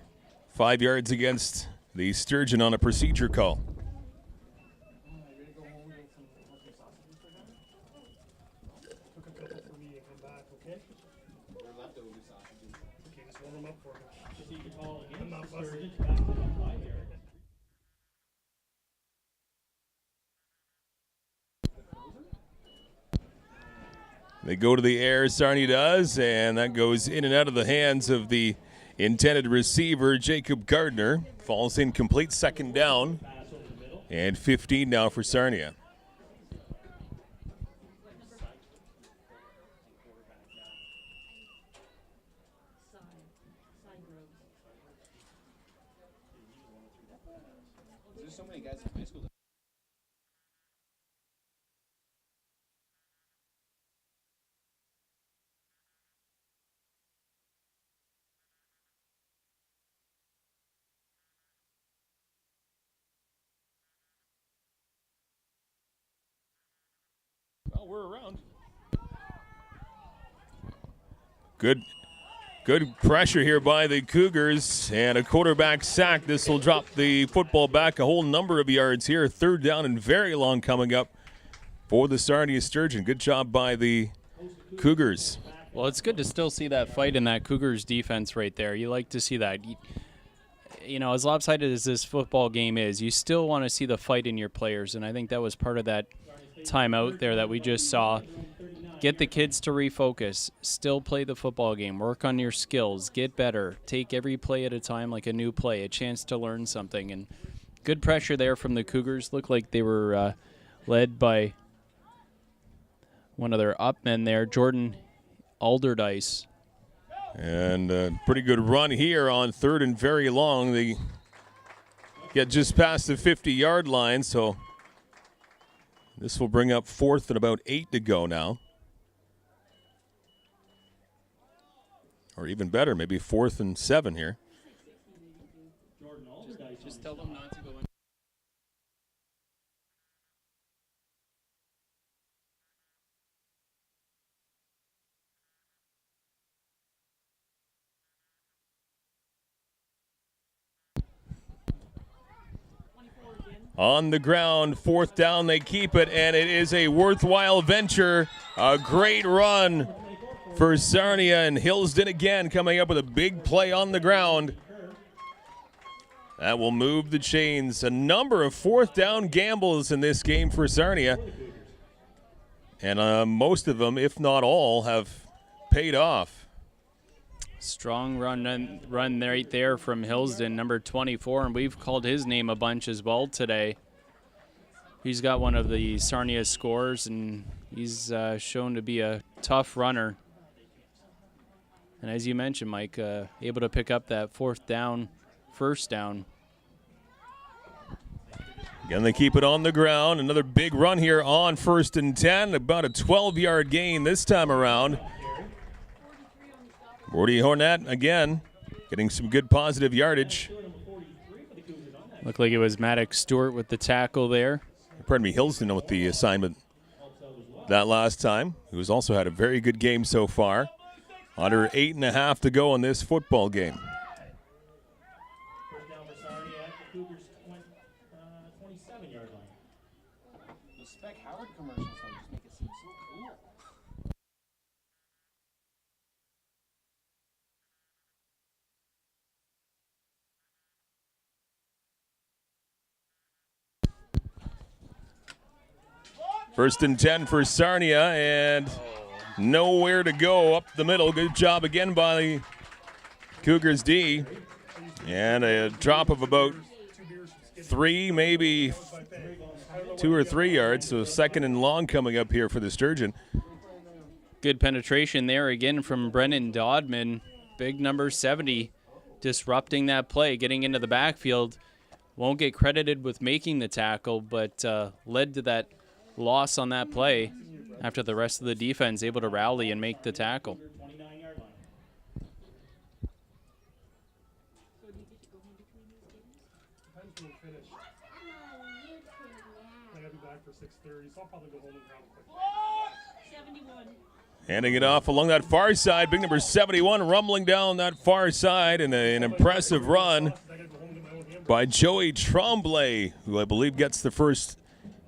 5 yards against the Sturgeon on a procedure call. They go to the air, Sarnia does, and that goes in and out of the hands of the intended receiver, Jacob Gardner. Falls incomplete, second down, and 15 now for Sarnia. There's so many guys in high school. Well, we're around. Good pressure here by the Cougars, and a quarterback sack. This will drop the football back a whole number of yards here. Third down and very long coming up for the Sarnia Sturgeon. Good job by the Cougars. Well, it's good to still see that fight in that Cougars defense right there. You like to see that. You know, as lopsided as this football game is, you still want to see the fight in your players, and I think that was part of that timeout there that we just saw. Get the kids to refocus, still play the football game, work on your skills, get better, take every play at a time like a new play, a chance to learn something. And good pressure there from the Cougars. Looked like they were led by one of their upmen there, Jordan Alderdice. And a pretty good run here on third and very long. They get just past the 50-yard line, so this will bring up fourth and about 8 to go now. Or even better, maybe 4th and 7 here. Just tell them not to go in. On the ground, fourth down, they keep it, and it is a worthwhile venture. A great run for Sarnia, and Hillsden again coming up with a big play on the ground. That will move the chains. A number of fourth down gambles in this game for Sarnia. And most of them, if not all, have paid off. Strong run right there from Hillsden, number 24, and we've called his name a bunch as well today. He's got one of the Sarnia scores, and he's shown to be a tough runner. And as you mentioned, Mike, able to pick up that first down. Again, they keep it on the ground. Another big run here on 1st and 10. About a 12-yard gain this time around. Morty Hornet, again, getting some good positive yardage. Looked like it was Maddox Stewart with the tackle there. Pardon me, Hillsden with the assignment that last time, who's also had a very good game so far. Under 8.5 to go in this football game. First down for Sarnia at the Cougars' 27-yard line. commercials though just make it seem so cool. First and 10 for Sarnia, and nowhere to go up the middle. Good job again by the Cougars D. And a drop of about 3, maybe 2 or 3 yards. So second and long coming up here for the Sturgeon. Good penetration there again from Brennan Dodman. Big number 70, disrupting that play, getting into the backfield. Won't get credited with making the tackle, but led to that loss on that play after the rest of the defense able to rally and make the tackle. Handing it off along that far side. Big number 71 rumbling down that far side, and an impressive run by Joey Tremblay, who I believe gets the first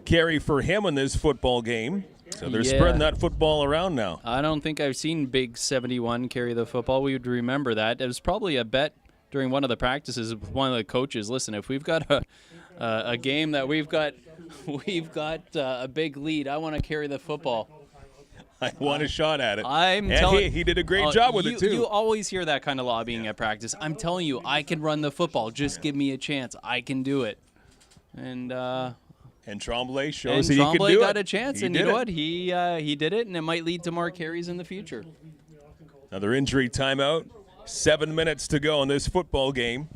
carry for him in this football game. So they're spreading that football around now. I don't think I've seen Big 71 carry the football. We would remember that. It was probably a bet during one of the practices with one of the coaches. Listen, if we've got a game that we've got a big lead, I want to carry the football. I want a shot at it. I'm telling he did a great job with it, too. You always hear that kind of lobbying at practice. I'm telling you, I can run the football. Just give me a chance. I can do it. And Tremblay shows that he can do it. Tremblay got a chance, and you know what? He did it, and it might lead to more carries in the future. Another injury timeout. 7 minutes to go in this football game.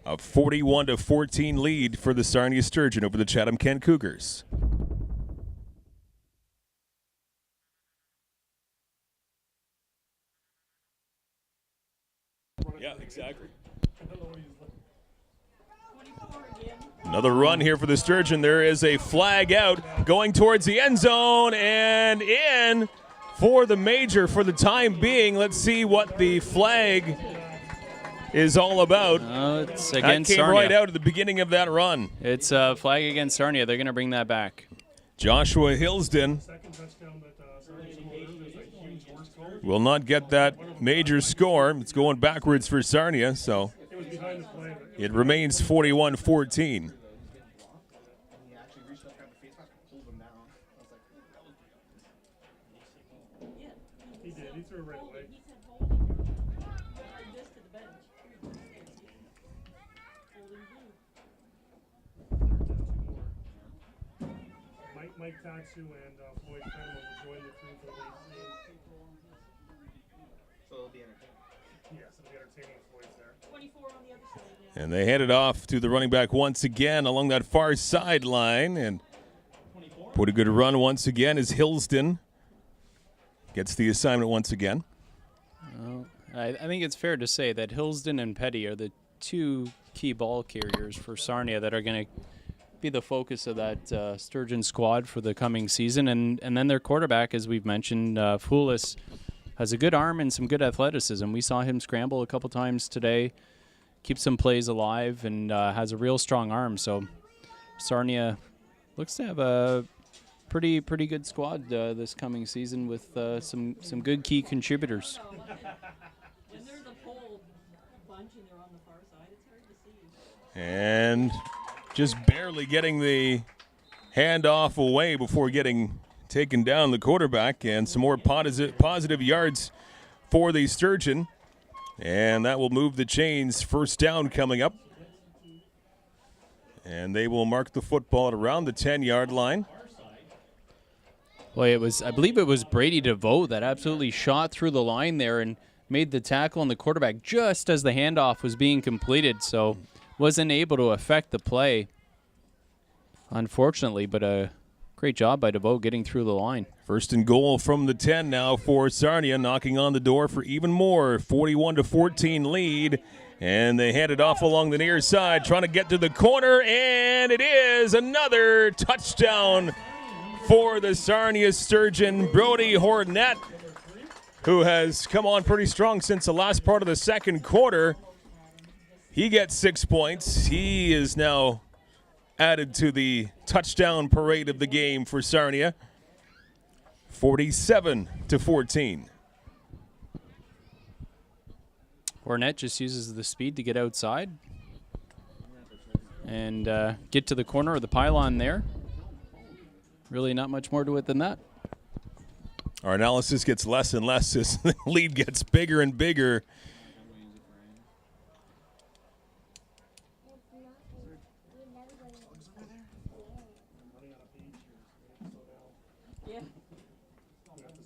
A 41-14 lead for the Sarnia Sturgeon over the Chatham-Kent Cougars. Yeah, exactly. Another run here for the Sturgeon. There is a flag out going towards the end zone and in for the major for the time being. Let's see what the flag is all about. It's against that came Sarnia. Right out at the beginning of that run. It's a flag against Sarnia. They're going to bring that back. Joshua Hillsden will not get that major score. It's going backwards for Sarnia, so it remains 41-14. He did. He threw it right away. Mike Taxu and Floyd Fenwell will join the crew for the late game. So it'll be entertaining. Yes, it'll be entertaining if Floyd's there. 24 on the other side. And they hand it off to the running back once again along that far sideline. And put a good run once again as Hillsden gets the assignment once again. I think it's fair to say that Hillsden and Petty are the two key ball carriers for Sarnia that are going to be the focus of that Sturgeon squad for the coming season. And then their quarterback, as we've mentioned, Foulis, has a good arm and some good athleticism. We saw him scramble a couple times today, keep some plays alive, and has a real strong arm. So Sarnia looks to have a pretty good squad this coming season with some good key contributors. When there's a pole bunch and they're on the far side, it's hard to see. And just barely getting the handoff away before getting taken down, the quarterback, and some more positive yards for the Sturgeon. And that will move the chains. First down coming up. And they will mark the football at around the 10-yard line. Boy, I believe it was Brady DeVoe that absolutely shot through the line there and made the tackle on the quarterback just as the handoff was being completed. So wasn't able to affect the play, unfortunately, but a great job by DeVoe getting through the line. First and goal from the 10 now for Sarnia, knocking on the door for even more. 41-14 lead, and they hand it off along the near side, trying to get to the corner, and it is another touchdown for the Sarnia Sturgeon. Brody Hornet, who has come on pretty strong since the last part of the second quarter. He gets 6 points. He is now added to the touchdown parade of the game for Sarnia. 47-14. Ornette just uses the speed to get outside and get to the corner of the pylon there. Really not much more to it than that. Our analysis gets less and less as the lead gets bigger and bigger. Yeah. I'm gonna have to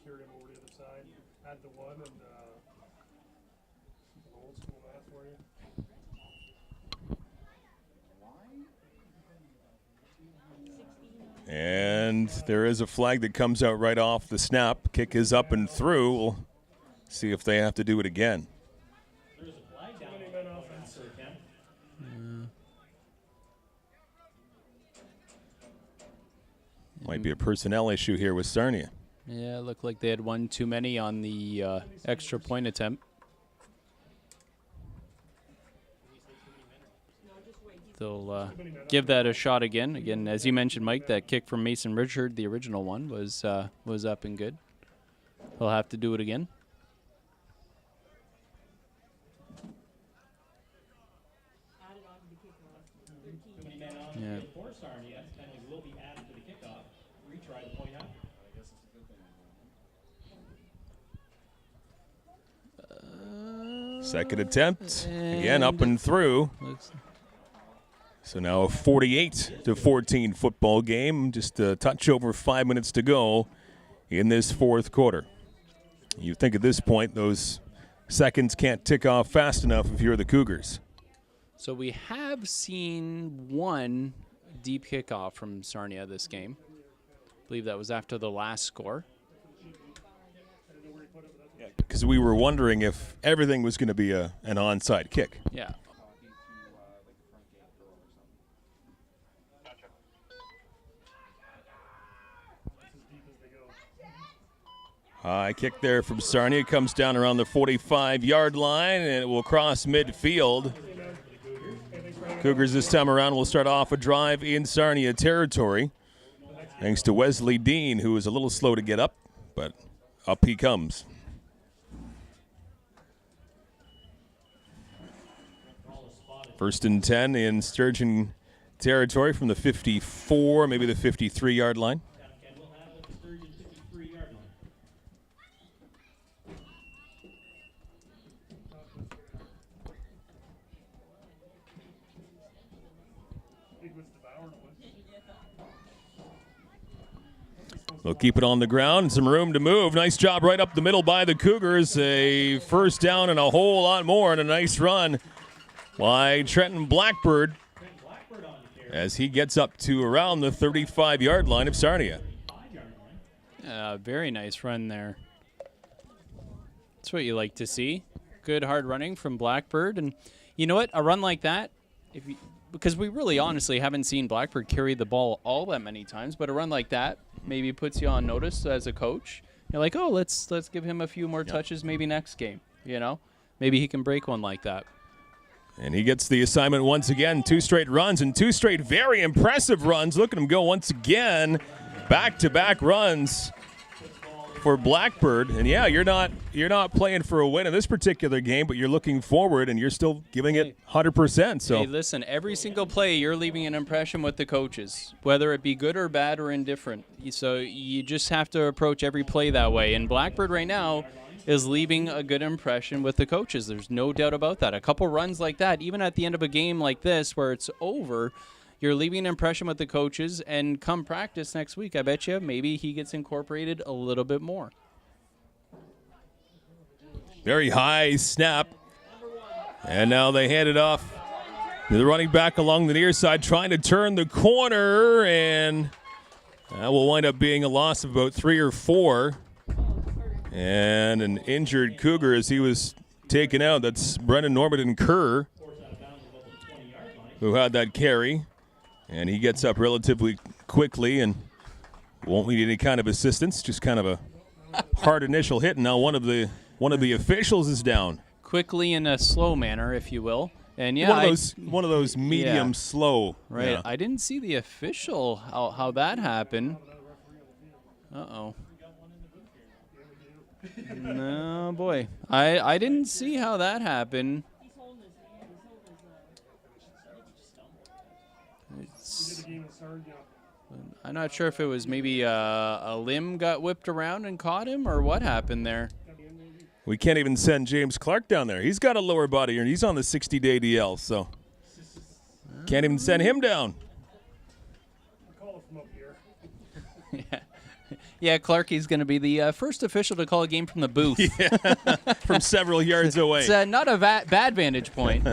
carry him over to the other side. Add the one and an old school math for you. And there is a flag that comes out right off the snap. Kick is up and through. We'll see if they have to do it again. There's a flag down. Too many men offense, Ken. Might be a personnel issue here with Sarnia. Yeah, it looked like they had one too many on the extra point attempt. They'll give that a shot again. Again, as you mentioned, Mike, that kick from Mason Richard, the original one, was up and good. They'll have to do it again. Yeah. For Sarnia, penalties will be added to the kickoff. Retry the point out. Second attempt. Again, up and through. So now a 48-14 football game. Just a touch over 5 minutes to go in this fourth quarter. You think at this point those seconds can't tick off fast enough if you're the Cougars. So we have seen one deep kickoff from Sarnia this game. I believe that was after the last score. Because we were wondering if everything was going to be an onside kick. Yeah. High kick there from Sarnia. Comes down around the 45-yard line, and it will cross midfield. Cougars this time around will start off a drive in Sarnia territory. Thanks to Wesley Dean, who was a little slow to get up, but up he comes. First and 10 in Sturgeon territory from the 54, maybe the 53-yard line. They'll keep it on the ground. Some room to move. Nice job right up the middle by the Cougars. A first down and a whole lot more, and a nice run by Trenton Blackbird as he gets up to around the 35-yard line of Sarnia. Very nice run there. That's what you like to see. Good hard running from Blackbird. And you know what? A run like that, because we really honestly haven't seen Blackbird carry the ball all that many times, but a run like that maybe puts you on notice as a coach. You're like, oh, let's give him a few more touches maybe next game, you know? Maybe he can break one like that. And he gets the assignment once again. 2 straight runs and 2 straight very impressive runs. Look at him go once again. Back-to-back runs for Blackbird. And yeah, you're not playing for a win in this particular game, but you're looking forward and you're still giving it 100%. So hey, listen, every single play you're leaving an impression with the coaches, whether it be good or bad or indifferent. So you just have to approach every play that way. And Blackbird right now is leaving a good impression with the coaches. There's no doubt about that. A couple runs like that, even at the end of a game like this where it's over, you're leaving an impression with the coaches, and come practice next week, I bet you maybe he gets incorporated a little bit more. Very high snap. And now they hand it off to the running back along the near side, trying to turn the corner, and that will wind up being a loss of about 3 or 4. And an injured Cougar as he was taken out. That's Brennan Norman Kerr who had that carry. And he gets up relatively quickly and won't need any kind of assistance. Just kind of a hard initial hit. And now one of the officials is down. Quickly in a slow manner, if you will. And yeah, one of those medium slow. right. Yeah. I didn't see the official how that happened. Uh-oh. No, boy. I didn't see how that happened. I'm not sure if it was maybe a limb got whipped around and caught him or what happened there. We can't even send James Clark down there. He's got a lower body and he's on the 60-day DL, so can't even send him down. Yeah, Clarkie's going to be the first official to call a game from the booth. From several yards away. It's not a bad vantage point.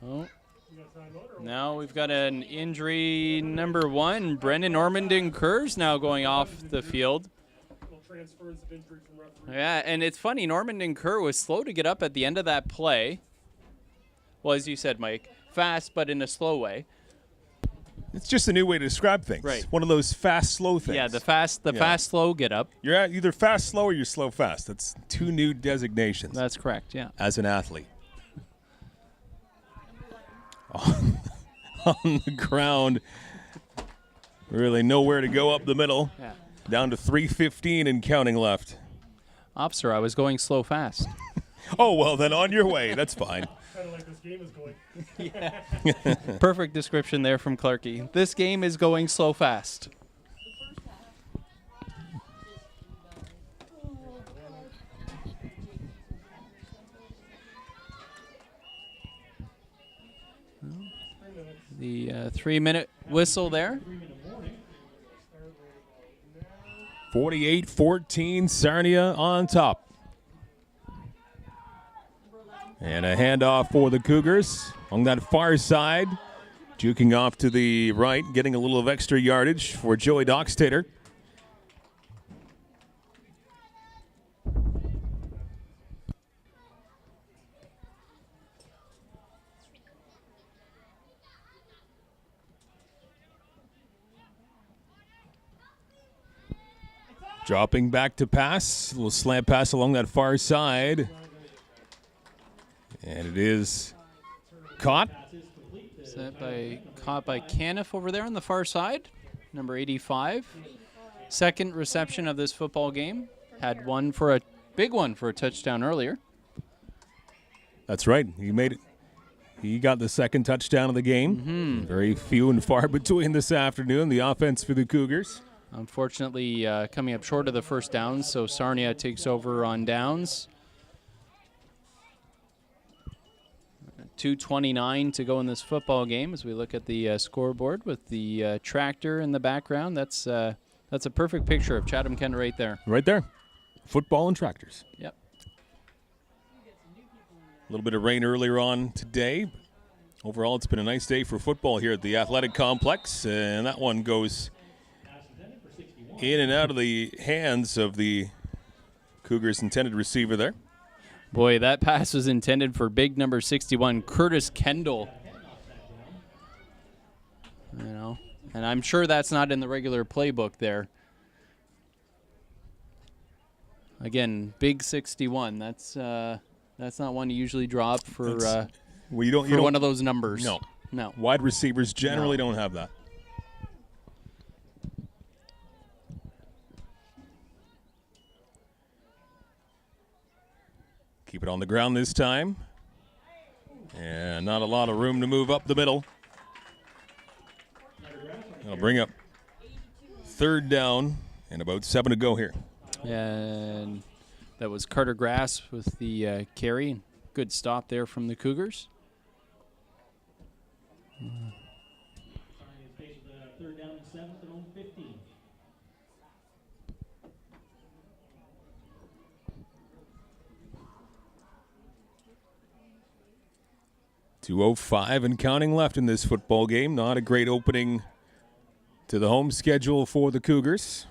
Oh. Now we've got an injury number 1. Brendan Ormondon Kerr's now going off the field. Yeah, and it's funny, Normandin Kerr was slow to get up at the end of that play. Well, as you said, Mike, fast but in a slow way. It's just a new way to describe things. Right. One of those fast, slow things. Yeah, the fast, slow get up. You're either fast, slow, or you're slow, fast. That's 2 new designations. That's correct, yeah. As an athlete. On the ground. Really nowhere to go up the middle. Yeah. Down to 3:15 and counting left. Officer, I was going slow fast. Oh, well, then on your way. That's fine. Kind of like this game is going. Perfect description there from Clarkie. This game is going slow fast. The 3-minute whistle there. 48-14, Sarnia on top. And a handoff for the Cougars on that far side. Juking off to the right, getting a little of extra yardage for Joey Dockstader. Dropping back to pass. A little slant pass along that far side. And it is caught. Is that caught by Caniff over there on the far side? Number 85. Second reception of this football game. Had one for a big one for a touchdown earlier. That's right. He made it. He got the second touchdown of the game. Mm-hmm. Very few and far between this afternoon. The offense for the Cougars. Unfortunately, coming up short of the first down, so Sarnia takes over on downs. 2:29 to go in this football game as we look at the scoreboard with the tractor in the background. That's a perfect picture of Chatham-Kent right there. Right there. Football and tractors. Yep. A little bit of rain earlier on today. Overall, it's been a nice day for football here at the athletic complex, and that one goes in and out of the hands of the Cougars' intended receiver there. Boy, that pass was intended for big number 61, Curtis Kendall. You know, and I'm sure that's not in the regular playbook there. Again, big 61. That's not one you usually drop for Well, you don't one of those numbers. No. Wide receivers generally don't have that. Keep it on the ground this time. And not a lot of room to move up the middle. That'll bring up third down and about 7 to go here. And that was Carter Grass with the carry. Good stop there from the Cougars. Third down and 7 at home 15. .205 and counting left in this football game. Not a great opening to the home schedule for the Cougars.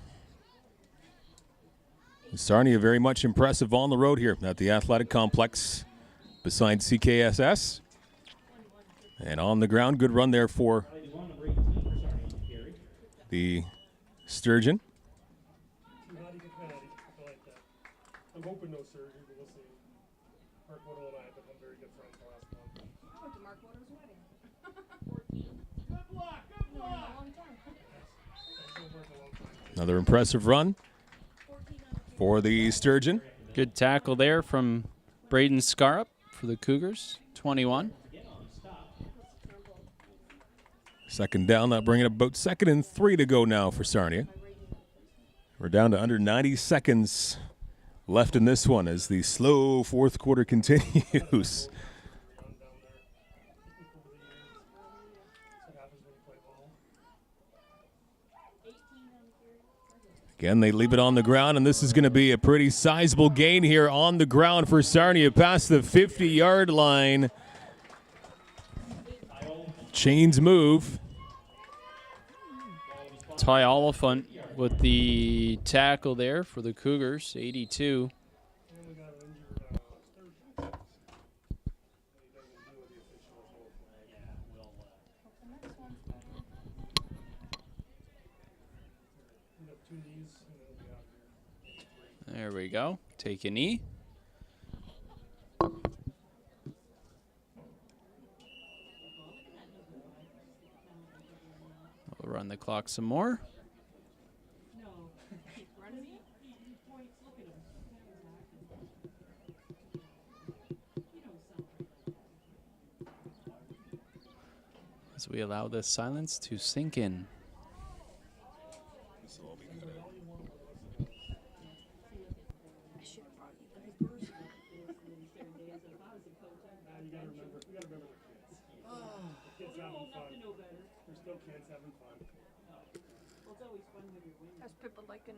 Sarnia very much impressive on the road here at the athletic complex beside CKSS. And on the ground, good run there for the Sturgeon. I'm hoping no surgery, but we'll see. Woodall and I have become very good friends the last month. I went to Mark Woodall's wedding. Good luck, good No, luck. a long time. It's been a long time. Another impressive run for the Sturgeon. Good tackle there from Braden Scarup for the Cougars, 21. Second down, that bringing up about 2nd and 3 to go now for Sarnia. We're down to under 90 seconds left in this one as the slow fourth quarter continues. Again, they leave it on the ground, and this is going to be a pretty sizable gain here on the ground for Sarnia past the 50-yard line. Chains move. Ty Oliphant with the tackle there for the Cougars, 82. There we go. Take a knee. We'll run the clock some more. As we allow this silence to sink in. That's people like in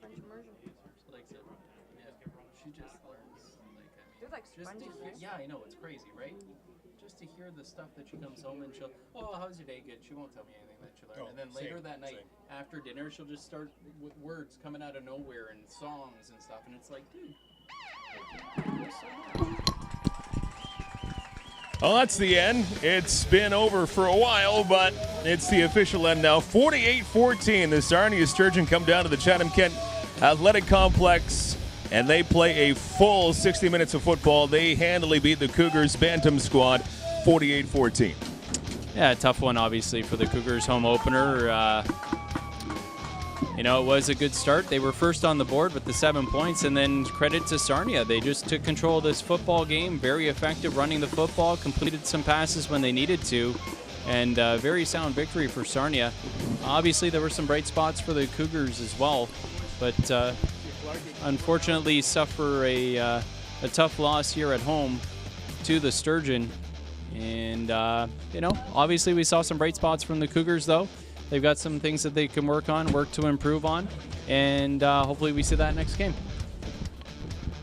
French immersion. She just learns. They're like sponges, right? Yeah, I know, it's crazy, right? Just to hear the stuff that she comes home and she'll, oh, how's your day? Good. She won't tell me anything that she learned. And then later that night, after dinner, she'll just start with words coming out of nowhere and songs and stuff. And it's like, dude. Well, that's the end. It's been over for a while, but it's the official end now. 48-14, the Sarnia Sturgeon come down to the Chatham-Kent Athletic Complex, and they play a full 60 minutes of football. They handily beat the Cougars Bantam squad 48-14. Yeah, a tough one, obviously, for the Cougars home opener. You know, it was a good start. They were first on the board with the 7 points, and then credit to Sarnia. They just took control of this football game, very effective running the football, completed some passes when they needed to, and very sound victory for Sarnia. Obviously, there were some bright spots for the Cougars as well, but unfortunately suffer a tough loss here at home to the Sturgeon. And, you know, obviously we saw some bright spots from the Cougars, though. They've got some things that they can work on, work to improve on, and hopefully we see that next game.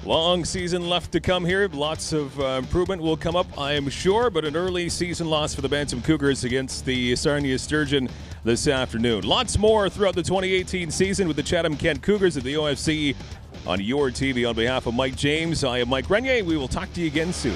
Long season left to come here. Lots of improvement will come up, I am sure, but an early season loss for the Bantam Cougars against the Sarnia Sturgeon this afternoon. Lots more throughout the 2018 season with the Chatham-Kent Cougars at the OFC on your TV. On behalf of Mike James, I am Mike Renier. We will talk to you again soon.